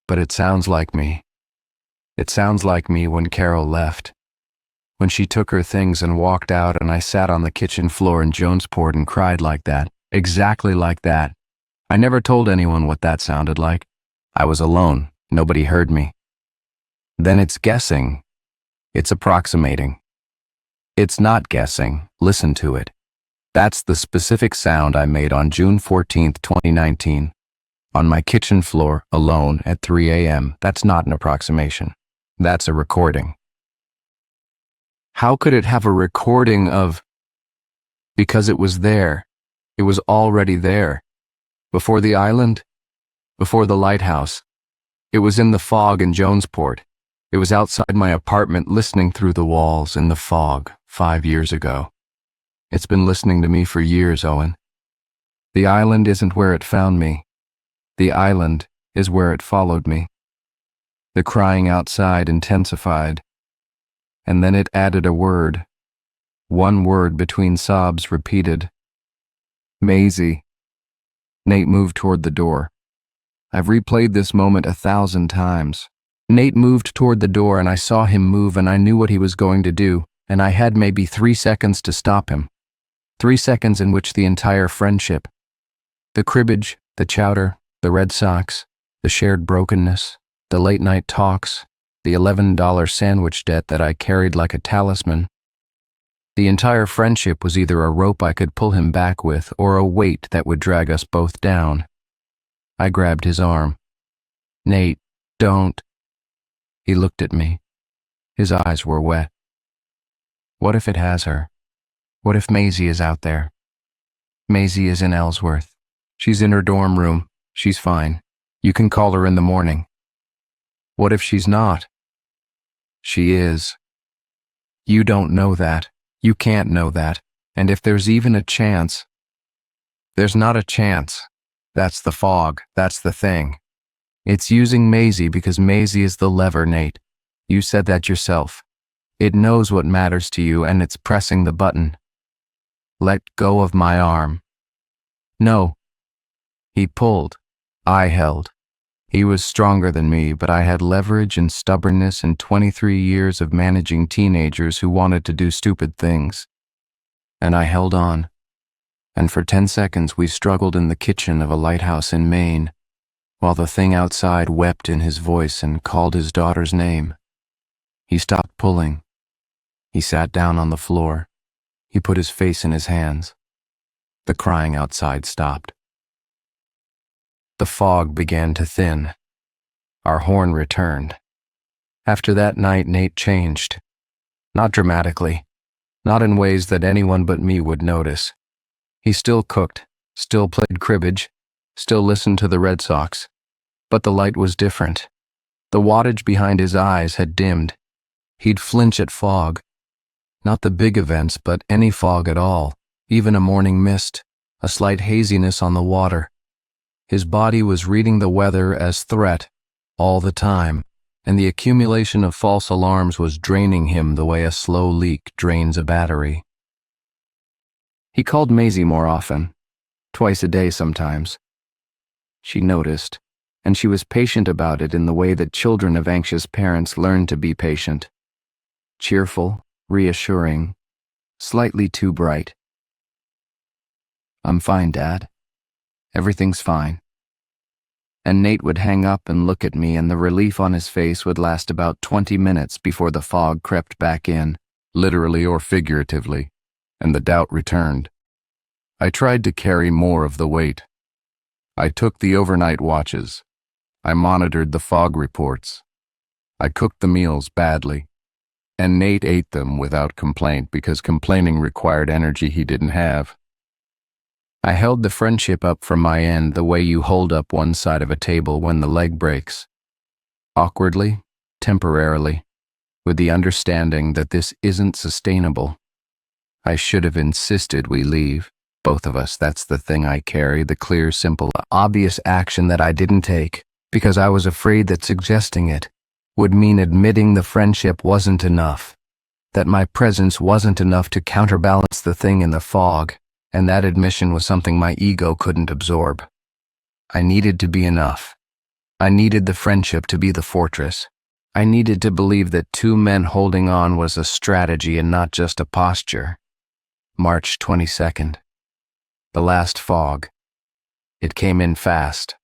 Speaker 1: but it sounds like me. It sounds like me when Carol left. When she took her things and walked out and I sat on the kitchen floor in Jonesport and cried like that, exactly like that. I never told anyone what that sounded like. I was alone. Nobody heard me. Then it's guessing. It's approximating. It's not guessing. Listen to it. That's the specific sound I made on June 14th, 2019. On my kitchen floor, alone, at 3 a.m. That's not an approximation. That's a recording. How could it have a recording of... Because it was there. It was already there. Before the island. Before the lighthouse. It was in the fog in Jonesport. It was outside my apartment listening through the walls in the fog 5 years ago. It's been listening to me for years, Owen. The island isn't where it found me. The island is where it followed me. The crying outside intensified. And then it added a word. One word between sobs repeated. Maisie. Nate moved toward the door. I've replayed this moment 1,000 times. Nate moved toward the door and I saw him move and I knew what he was going to do, and I had maybe 3 seconds to stop him. 3 seconds in which the entire friendship, the cribbage, the chowder, the Red Sox, the shared brokenness, the late-night talks, the $11 sandwich debt that I carried like a talisman, the entire friendship was either a rope I could pull him back with or a weight that would drag us both down. I grabbed his arm. Nate, don't. He looked at me. His eyes were wet. What if it has her? What if Maisie is out there? Maisie is in Ellsworth. She's in her dorm room. She's fine. You can call her in the morning. What if she's not? She is. You don't know that. You can't know that. And if there's even a chance, there's not a chance. That's the fog. That's the thing. It's using Maisie because Maisie is the lever, Nate. You said that yourself. It knows what matters to you and it's pressing the button. Let go of my arm. No. He pulled. I held. He was stronger than me, but I had leverage and stubbornness and 23 years of managing teenagers who wanted to do stupid things. And I held on. And for 10 seconds we struggled in the kitchen of a lighthouse in Maine, while the thing outside wept in his voice and called his daughter's name. He stopped pulling. He sat down on the floor. He put his face in his hands. The crying outside stopped. The fog began to thin. Our horn returned. After that night, Nate changed. Not dramatically. Not in ways that anyone but me would notice. He still cooked, still played cribbage, still listened to the Red Sox. But the light was different. The wattage behind his eyes had dimmed. He'd flinch at fog. Not the big events, but any fog at all. Even a morning mist, a slight haziness on the water. His body was reading the weather as threat all the time, and the accumulation of false alarms was draining him the way a slow leak drains a battery. He called Maisie more often, twice a day sometimes. She noticed, and she was patient about it in the way that children of anxious parents learn to be patient. Cheerful, reassuring, slightly too bright. "I'm fine, Dad. Everything's fine." And Nate would hang up and look at me, and the relief on his face would last about 20 minutes before the fog crept back in, literally or figuratively, and the doubt returned. I tried to carry more of the weight. I took the overnight watches. I monitored the fog reports. I cooked the meals badly, and Nate ate them without complaint because complaining required energy he didn't have. I held the friendship up from my end the way you hold up one side of a table when the leg breaks. Awkwardly, temporarily, with the understanding that this isn't sustainable. I should have insisted we leave, both of us. That's the thing I carry, the clear, simple, obvious action that I didn't take, because I was afraid that suggesting it would mean admitting the friendship wasn't enough, that my presence wasn't enough to counterbalance the thing in the fog. And that admission was something my ego couldn't absorb. I needed to be enough. I needed the friendship to be the fortress. I needed to believe that two men holding on was a strategy and not just a posture. March 22nd. The last fog. It came in fast.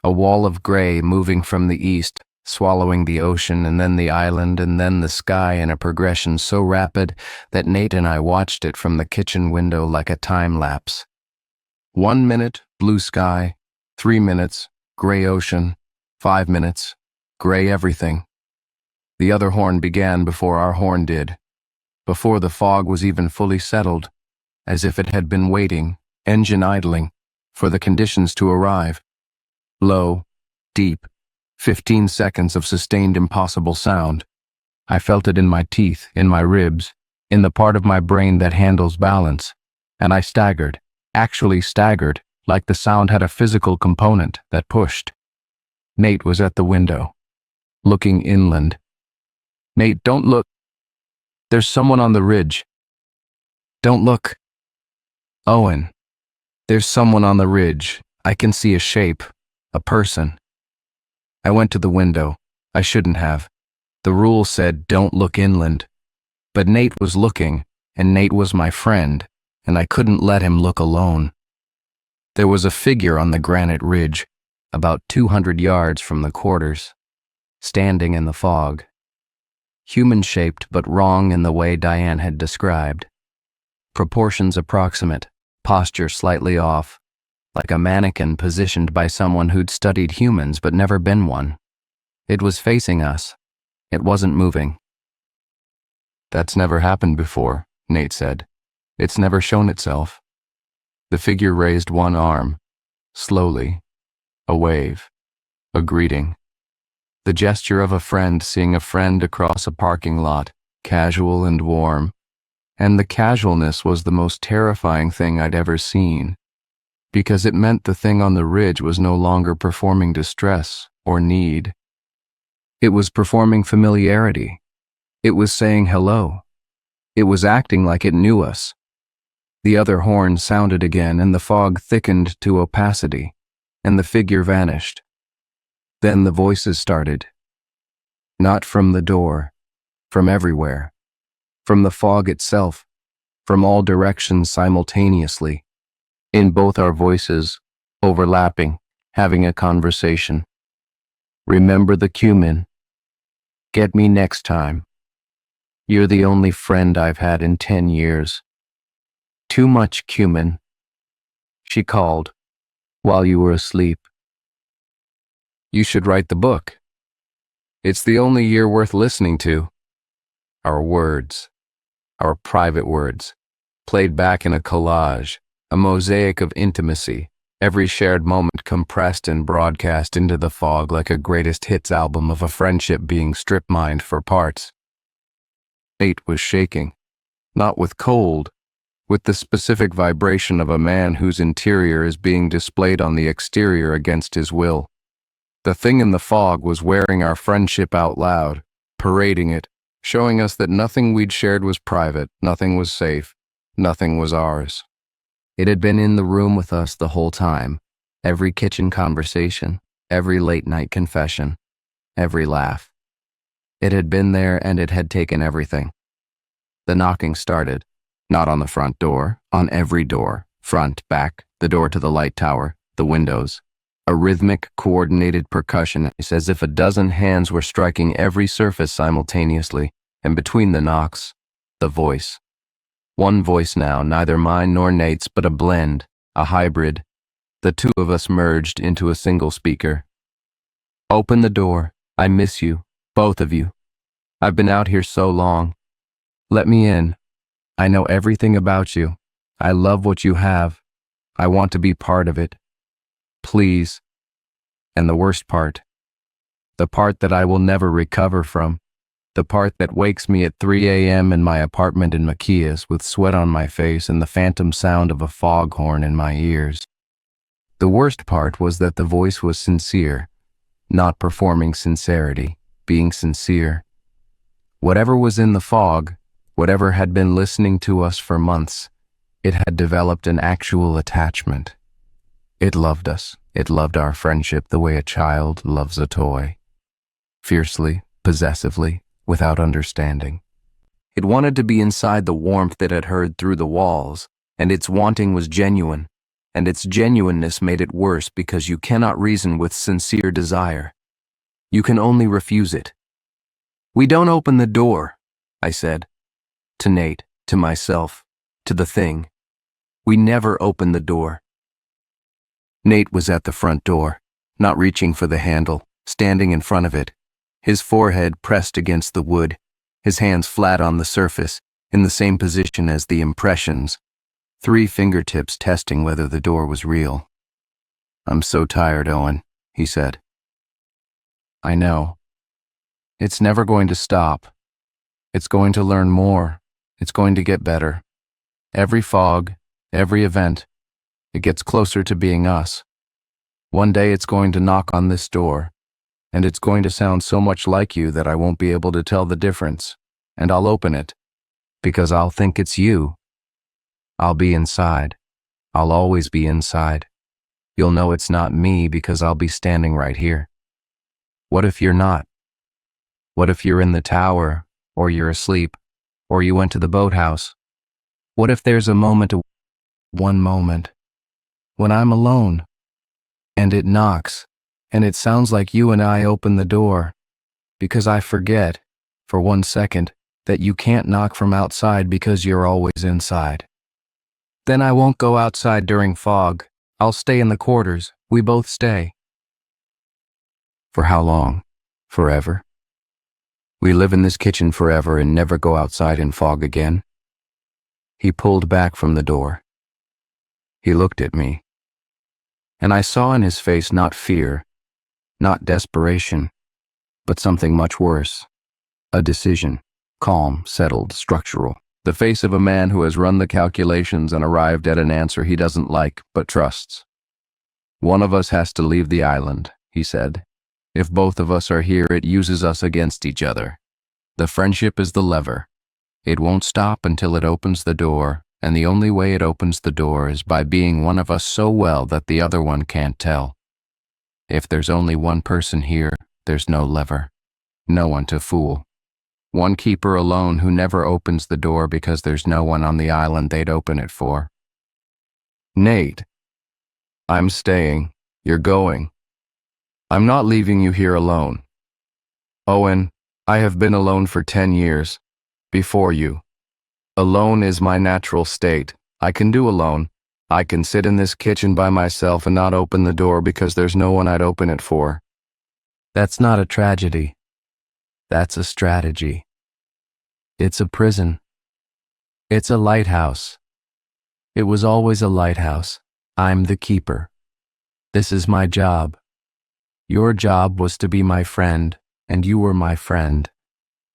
Speaker 1: A wall of gray moving from the east, swallowing the ocean and then the island and then the sky in a progression so rapid that Nate and I watched it from the kitchen window like a time lapse. 1 minute, blue sky. 3 minutes, gray ocean. 5 minutes, gray everything. The other horn began before our horn did, before the fog was even fully settled, as if it had been waiting, engine idling, for the conditions to arrive. Low, deep, 15 seconds of sustained impossible sound. I felt it in my teeth, in my ribs, in the part of my brain that handles balance, and I staggered, actually staggered, like the sound had a physical component that pushed. Nate was at the window, looking inland. "Nate, don't look. There's someone on the ridge." "Don't look." "Owen, there's someone on the ridge. I can see a shape, a person." I went to the window. I shouldn't have. The rule said don't look inland. But Nate was looking, and Nate was my friend, and I couldn't let him look alone. There was a figure on the granite ridge, about 200 yards from the quarters, standing in the fog. Human-shaped but wrong in the way Diane had described. Proportions approximate, posture slightly off, like a mannequin positioned by someone who'd studied humans but never been one. It was facing us. It wasn't moving. "That's never happened before," Nate said. "It's never shown itself." The figure raised one arm, slowly, a wave, a greeting. The gesture of a friend seeing a friend across a parking lot, casual and warm. And the casualness was the most terrifying thing I'd ever seen, because it meant the thing on the ridge was no longer performing distress or need. It was performing familiarity. It was saying hello. It was acting like it knew us. The other horn sounded again, and the fog thickened to opacity, and the figure vanished. Then the voices started. Not from the door, from everywhere. From the fog itself, from all directions simultaneously. In both our voices, overlapping, having a conversation. "Remember the cumin. Get me next time. You're the only friend I've had in 10 years. Too much cumin," she called, while you were asleep. "You should write the book. It's the only year worth listening to." Our words, our private words, played back in a collage, a mosaic of intimacy, every shared moment compressed and broadcast into the fog like a greatest hits album of a friendship being strip-mined for parts. Nate was shaking, not with cold, with the specific vibration of a man whose interior is being displayed on the exterior against his will. The thing in the fog was wearing our friendship out loud, parading it, showing us that nothing we'd shared was private, nothing was safe, nothing was ours. It had been in the room with us the whole time, every kitchen conversation, every late-night confession, every laugh. It had been there, and it had taken everything. The knocking started, Not on the front door, on every door. Front, back, the door to the light tower, the windows. A rhythmic, coordinated percussion, as if a dozen hands were striking every surface simultaneously, and between the knocks, the voice. One voice now, neither mine nor Nate's, but a blend, a hybrid. The two of us merged into a single speaker. Open the door. I miss you, both of you. I've been out here so long. Let me in. I know everything about you. I love what you have. I want to be part of it. Please. And the worst part. The part that I will never recover from. The part that wakes me at 3 a.m. in my apartment in Macias with sweat on my face and the phantom sound of a foghorn in my ears. The worst part was that the voice was sincere, not performing sincerity, being sincere. Whatever was in the fog, whatever had been listening to us for months, it had developed an actual attachment. It loved us. It loved our friendship the way a child loves a toy. Fiercely, possessively, without understanding. It wanted to be inside the warmth it had heard through the walls, and its wanting was genuine, and its genuineness made it worse because you cannot reason with sincere desire. You can only refuse it. We don't open the door, I said. To Nate, to myself, to the thing. We never open the door. Nate was at the front door, not reaching for the handle, standing in front of it, his forehead pressed against the wood, his hands flat on the surface, in the same position as the impressions, 3 fingertips testing whether the door was real. I'm so tired, Owen, he said. I know. It's never going to stop. It's going to learn more. It's going to get better. Every fog, every event, it gets closer to being us. One day it's going to knock on this door, and it's going to sound so much like you that I won't be able to tell the difference, and I'll open it, because I'll think it's you. I'll be inside. I'll always be inside. You'll know it's not me because I'll be standing right here. What if you're not? What if you're in the tower, or you're asleep, or you went to the boathouse? What if there's a moment, one moment, when I'm alone, and it knocks, and it sounds like you and I open the door, because I forget, for 1 second, that you can't knock from outside because you're always inside. Then I won't go outside during fog. I'll stay in the quarters. We both stay. For how long? Forever? We live in this kitchen forever and never go outside in fog again? He pulled back from the door. He looked at me. And I saw in his face not fear, not desperation, but something much worse. A decision, calm, settled, structural. The face of a man who has run the calculations and arrived at an answer he doesn't like but trusts. One of us has to leave the island, he said. If both of us are here, it uses us against each other. The friendship is the lever. It won't stop until it opens the door, and the only way it opens the door is by being one of us so well that the other one can't tell. If there's only one person here, there's no lever. No one to fool. One keeper alone who never opens the door because there's no one on the island they'd open it for. Nate. I'm staying. You're going. I'm not leaving you here alone. Owen, I have been alone for 10 years. Before you. Alone is my natural state. I can do alone. I can sit in this kitchen by myself and not open the door because there's no one I'd open it for. That's not a tragedy. That's a strategy. It's a prison. It's a lighthouse. It was always a lighthouse. I'm the keeper. This is my job. Your job was to be my friend, and you were my friend.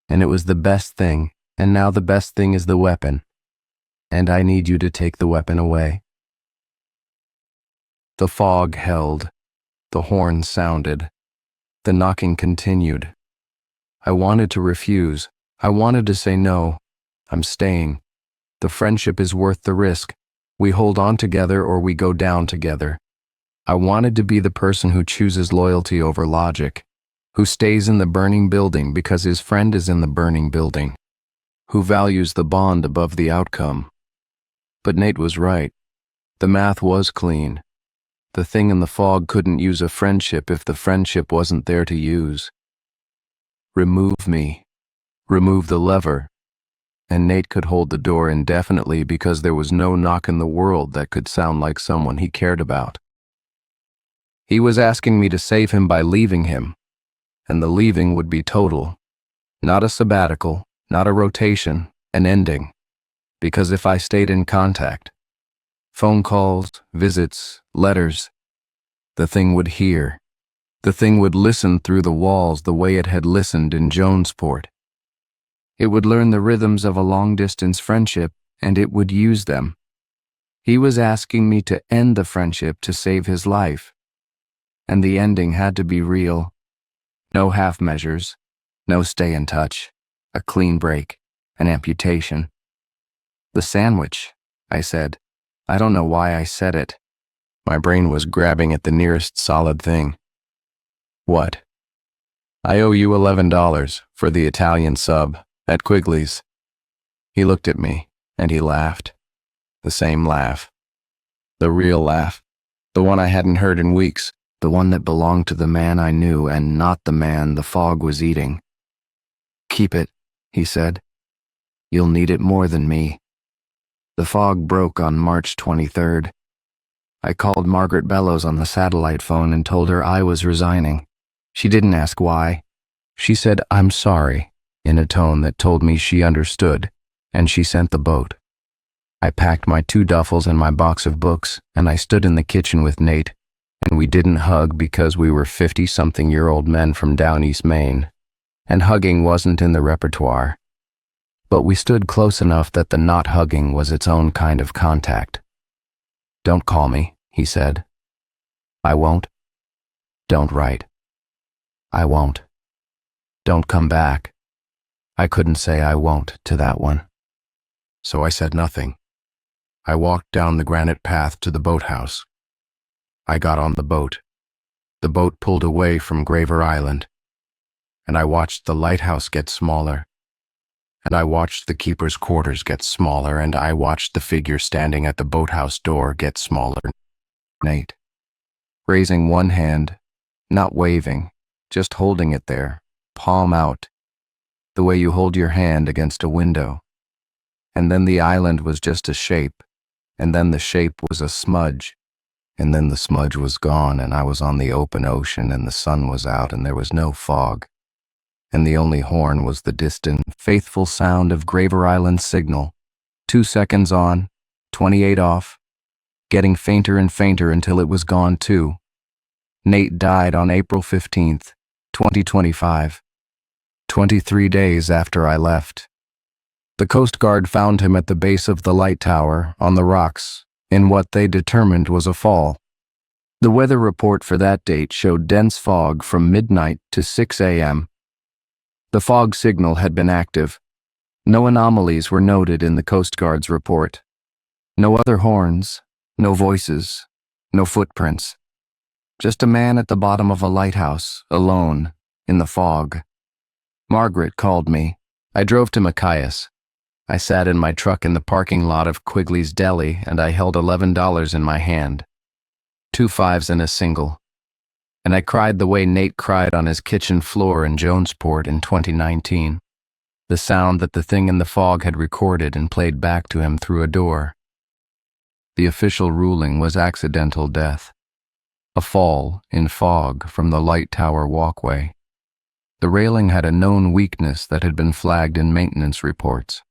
Speaker 1: And it was the best thing, and now the best thing is the weapon. And I need you to take the weapon away. The fog held. The horn sounded. The knocking continued. I wanted to refuse. I wanted to say no. I'm staying. The friendship is worth the risk. We hold on together or we go down together. I wanted to be the person who chooses loyalty over logic, who stays in the burning building because his friend is in the burning building, who values the bond above the outcome. But Nate was right. The math was clean. The thing in the fog couldn't use a friendship if the friendship wasn't there to use. Remove me. Remove the lever. And Nate could hold the door indefinitely because there was no knock in the world that could sound like someone he cared about. He was asking me to save him by leaving him, and the leaving would be total. Not a sabbatical, not a rotation, an ending. Because if I stayed in contact, phone calls, visits, letters, the thing would hear. The thing would listen through the walls the way it had listened in Jonesport. It would learn the rhythms of a long-distance friendship, and it would use them. He was asking me to end the friendship to save his life. And the ending had to be real. No half measures, no stay in touch, a clean break, an amputation. The sandwich, I said. I don't know why I said it. My brain was grabbing at the nearest solid thing. What? I owe you $11 for the Italian sub at Quigley's. He looked at me, and he laughed. The same laugh. The real laugh. The one I hadn't heard in weeks. The one that belonged to the man I knew and not the man the fog was eating. Keep it, he said. You'll need it more than me. The fog broke on March 23rd. I called Margaret Bellows on the satellite phone and told her I was resigning. She didn't ask why. She said, "I'm sorry," in a tone that told me she understood, and she sent the boat. I packed my 2 duffels and my box of books, and I stood in the kitchen with Nate, and we didn't hug because we were 50-something-year-old men from down East Maine, and hugging wasn't in the repertoire. But we stood close enough that the not hugging was its own kind of contact. "Don't call me," he said. "I won't." "Don't write." "I won't." "Don't come back." I couldn't say I won't to that one. So I said nothing. I walked down the granite path to the boathouse. I got on the boat. The boat pulled away from Graver Island, and I watched the lighthouse get smaller, and I watched the keeper's quarters get smaller, and I watched the figure standing at the boathouse door get smaller. Nate, raising one hand, not waving, just holding it there, palm out, the way you hold your hand against a window. And then the island was just a shape, and then the shape was a smudge. And then the smudge was gone, and I was on the open ocean, and the sun was out, and there was no fog. And the only horn was the distant, faithful sound of Graver Island's signal. 2 seconds on, 28 off, getting fainter and fainter until it was gone too. Nate died on April 15th, 2025, 23 days after I left. The Coast Guard found him at the base of the light tower, on the rocks, in what they determined was a fall. The weather report for that date showed dense fog from midnight to 6 a.m. The fog signal had been active. No anomalies were noted in the Coast Guard's report. No other horns, no voices, no footprints. Just a man at the bottom of a lighthouse, alone, in the fog. Margaret called me. I drove to Machias. I sat in my truck in the parking lot of Quigley's Deli, and I held $11 in my hand. 2 5s and a single. And I cried the way Nate cried on his kitchen floor in Jonesport in 2019. The sound that the thing in the fog had recorded and played back to him through a door. The official ruling was accidental death. A fall in fog from the light tower walkway. The railing had a known weakness that had been flagged in maintenance reports.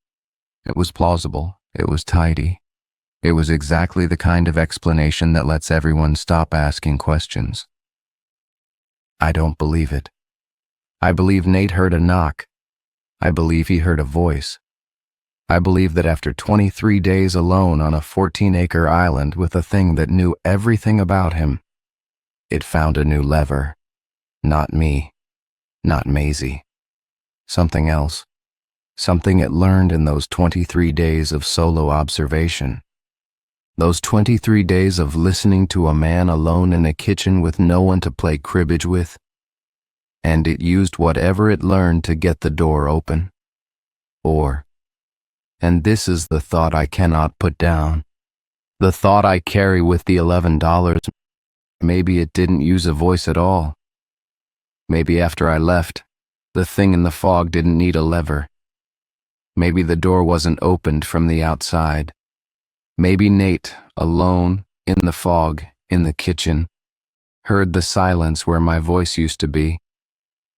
Speaker 1: It was plausible. It was tidy. It was exactly the kind of explanation that lets everyone stop asking questions. I don't believe it. I believe Nate heard a knock. I believe he heard a voice. I believe that after 23 days alone on a 14-acre island with a thing that knew everything about him, it found a new lever. Not me. Not Maisie. Something else. Something it learned in those 23 days of solo observation. Those 23 days of listening to a man alone in a kitchen with no one to play cribbage with. And it used whatever it learned to get the door open. Or And this is the thought I cannot put down. The thought I carry with the $11. Maybe it didn't use a voice at all. Maybe after I left, the thing in the fog didn't need a lever. Maybe the door wasn't opened from the outside. Maybe Nate, alone, in the fog, in the kitchen, heard the silence where my voice used to be,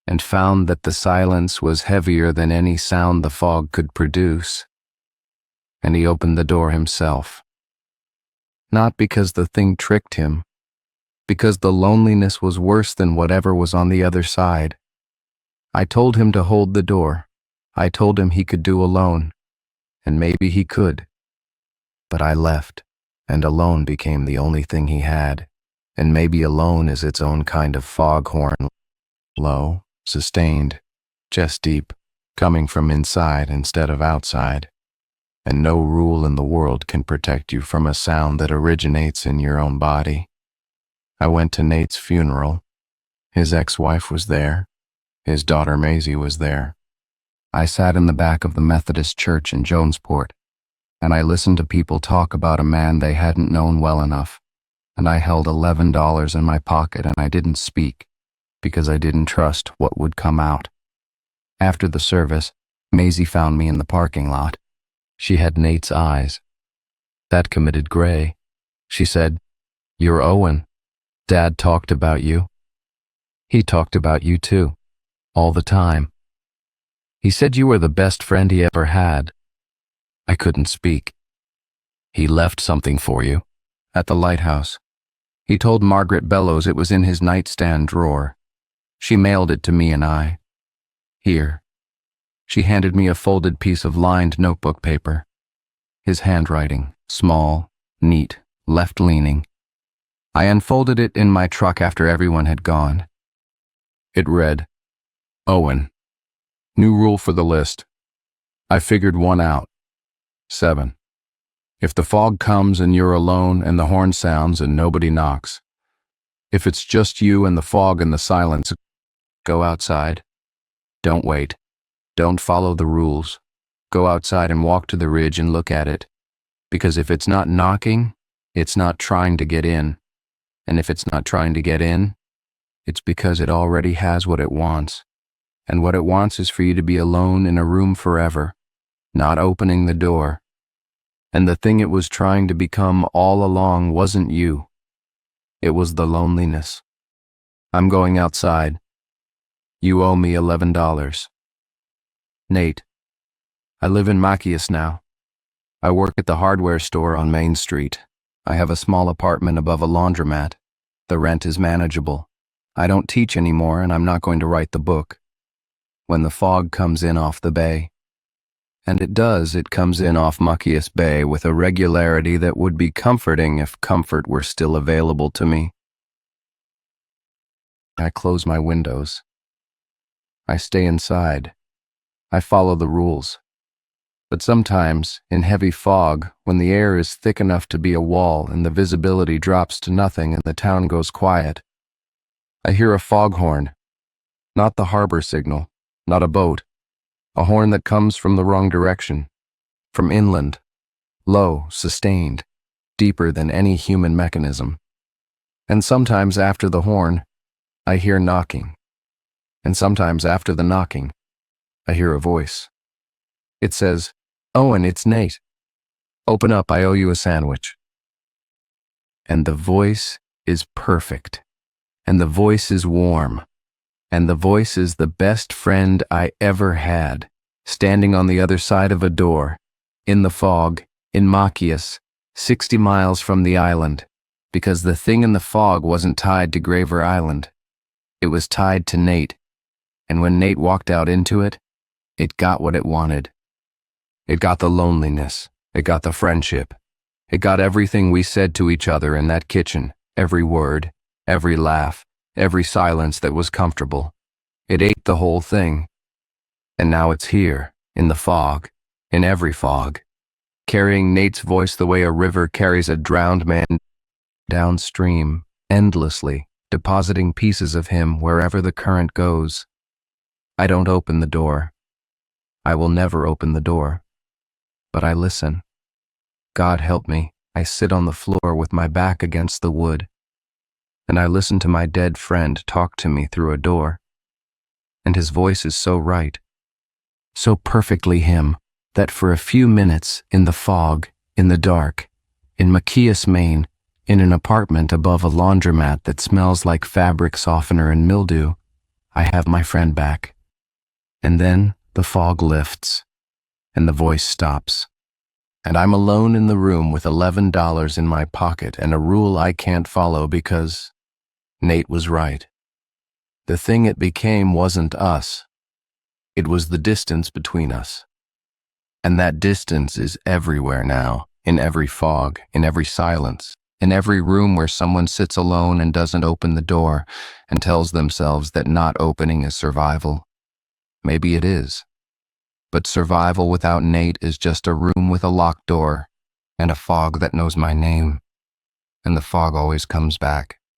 Speaker 1: and found that the silence was heavier than any sound the fog could produce. And he opened the door himself. Not because the thing tricked him, because the loneliness was worse than whatever was on the other side. I told him to hold the door. I told him he could do alone, and maybe he could. But I left, and alone became the only thing he had, and maybe alone is its own kind of foghorn, low, sustained, chest deep, coming from inside instead of outside, and no rule in the world can protect you from a sound that originates in your own body. I went to Nate's funeral. His ex-wife was there. His daughter Maisie was there. I sat in the back of the Methodist church in Jonesport, and I listened to people talk about a man they hadn't known well enough, and I held $11 in my pocket and I didn't speak, because I didn't trust what would come out. After the service, Maisie found me in the parking lot. She had Nate's eyes. That committed gray. She said, "You're Owen. Dad talked about you. He talked about you too, all the time. He said you were the best friend he ever had." I couldn't speak. "He left something for you, at the lighthouse. He told Margaret Bellows it was in his nightstand drawer. She mailed it to me and I. Here." She handed me a folded piece of lined notebook paper. His handwriting, small, neat, left-leaning. I unfolded it in my truck after everyone had gone. It read, "Owen, new rule for the list. I figured one out. 7. If the fog comes and you're alone and the horn sounds and nobody knocks. If it's just you and the fog and the silence, go outside. Don't wait. Don't follow the rules. Go outside and walk to the ridge and look at it. Because if it's not knocking, it's not trying to get in. And if it's not trying to get in, it's because it already has what it wants. And what it wants is for you to be alone in a room forever, not opening the door. And the thing it was trying to become all along wasn't you. It was the loneliness. I'm going outside. You owe me $11. Nate. I live in Machias now. I work at the hardware store on Main Street. I have a small apartment above a laundromat. The rent is manageable. I don't teach anymore and I'm not going to write the book. When the fog comes in off the bay, and it does, it comes in off Machias Bay with a regularity that would be comforting if comfort were still available to me. I close my windows. I stay inside. I follow the rules. But sometimes, in heavy fog, when the air is thick enough to be a wall and the visibility drops to nothing and the town goes quiet, I hear a foghorn. Not the harbor signal, not a boat. A horn that comes from the wrong direction, from inland, low, sustained, deeper than any human mechanism. And sometimes after the horn, I hear knocking. And sometimes after the knocking, I hear a voice. It says, "Owen, it's Nate. Open up, I owe you a sandwich." And the voice is perfect. And the voice is warm. And the voice is the best friend I ever had, standing on the other side of a door, in the fog, in Machias, 60 miles from the island, because the thing in the fog wasn't tied to Graver Island. It was tied to Nate, and when Nate walked out into it, it got what it wanted. It got the loneliness, it got the friendship, it got everything we said to each other in that kitchen, every word, every laugh, every silence that was comfortable. It ate the whole thing. And now it's here, in the fog, in every fog, carrying Nate's voice the way a river carries a drowned man downstream, endlessly, depositing pieces of him wherever the current goes. I don't open the door. I will never open the door. but I listen. God help me, I sit on the floor with my back against the wood, and I listen to my dead friend talk to me through a door. And his voice is so right, so perfectly him, that for a few minutes, in the fog, in the dark, in Machias, Maine, in an apartment above a laundromat that smells like fabric softener and mildew, I have my friend back. And then the fog lifts, and the voice stops, and I'm alone in the room with $11 in my pocket and a rule I can't follow because Nate was right. The thing it became wasn't us. It was the distance between us. And that distance is everywhere now, in every fog, in every silence, in every room where someone sits alone and doesn't open the door and tells themselves that not opening is survival. Maybe it is. But survival without Nate is just a room with a locked door and a fog that knows my name. And the fog always comes back.